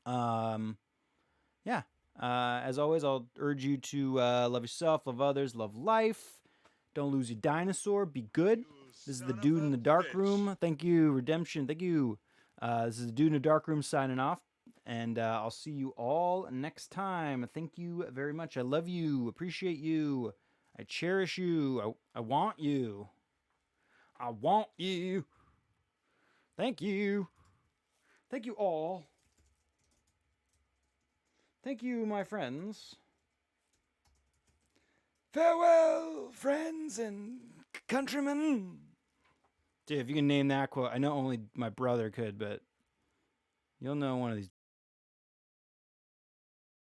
Yeah. As always, I'll urge you to love yourself, love others, love life. Don't lose your dinosaur. Be good. This is the Dude in the Dark Room. Thank you, Redemption. Thank you. This is the Dude in the Dark Room signing off. And I'll see you all next time. Thank you very much. I love you. Appreciate you. I cherish you. I want you. I want you. Thank you. Thank you all. Thank you, my friends. Farewell, friends and countrymen. Dude, if you can name that quote, I know only my brother could, but you'll know one of these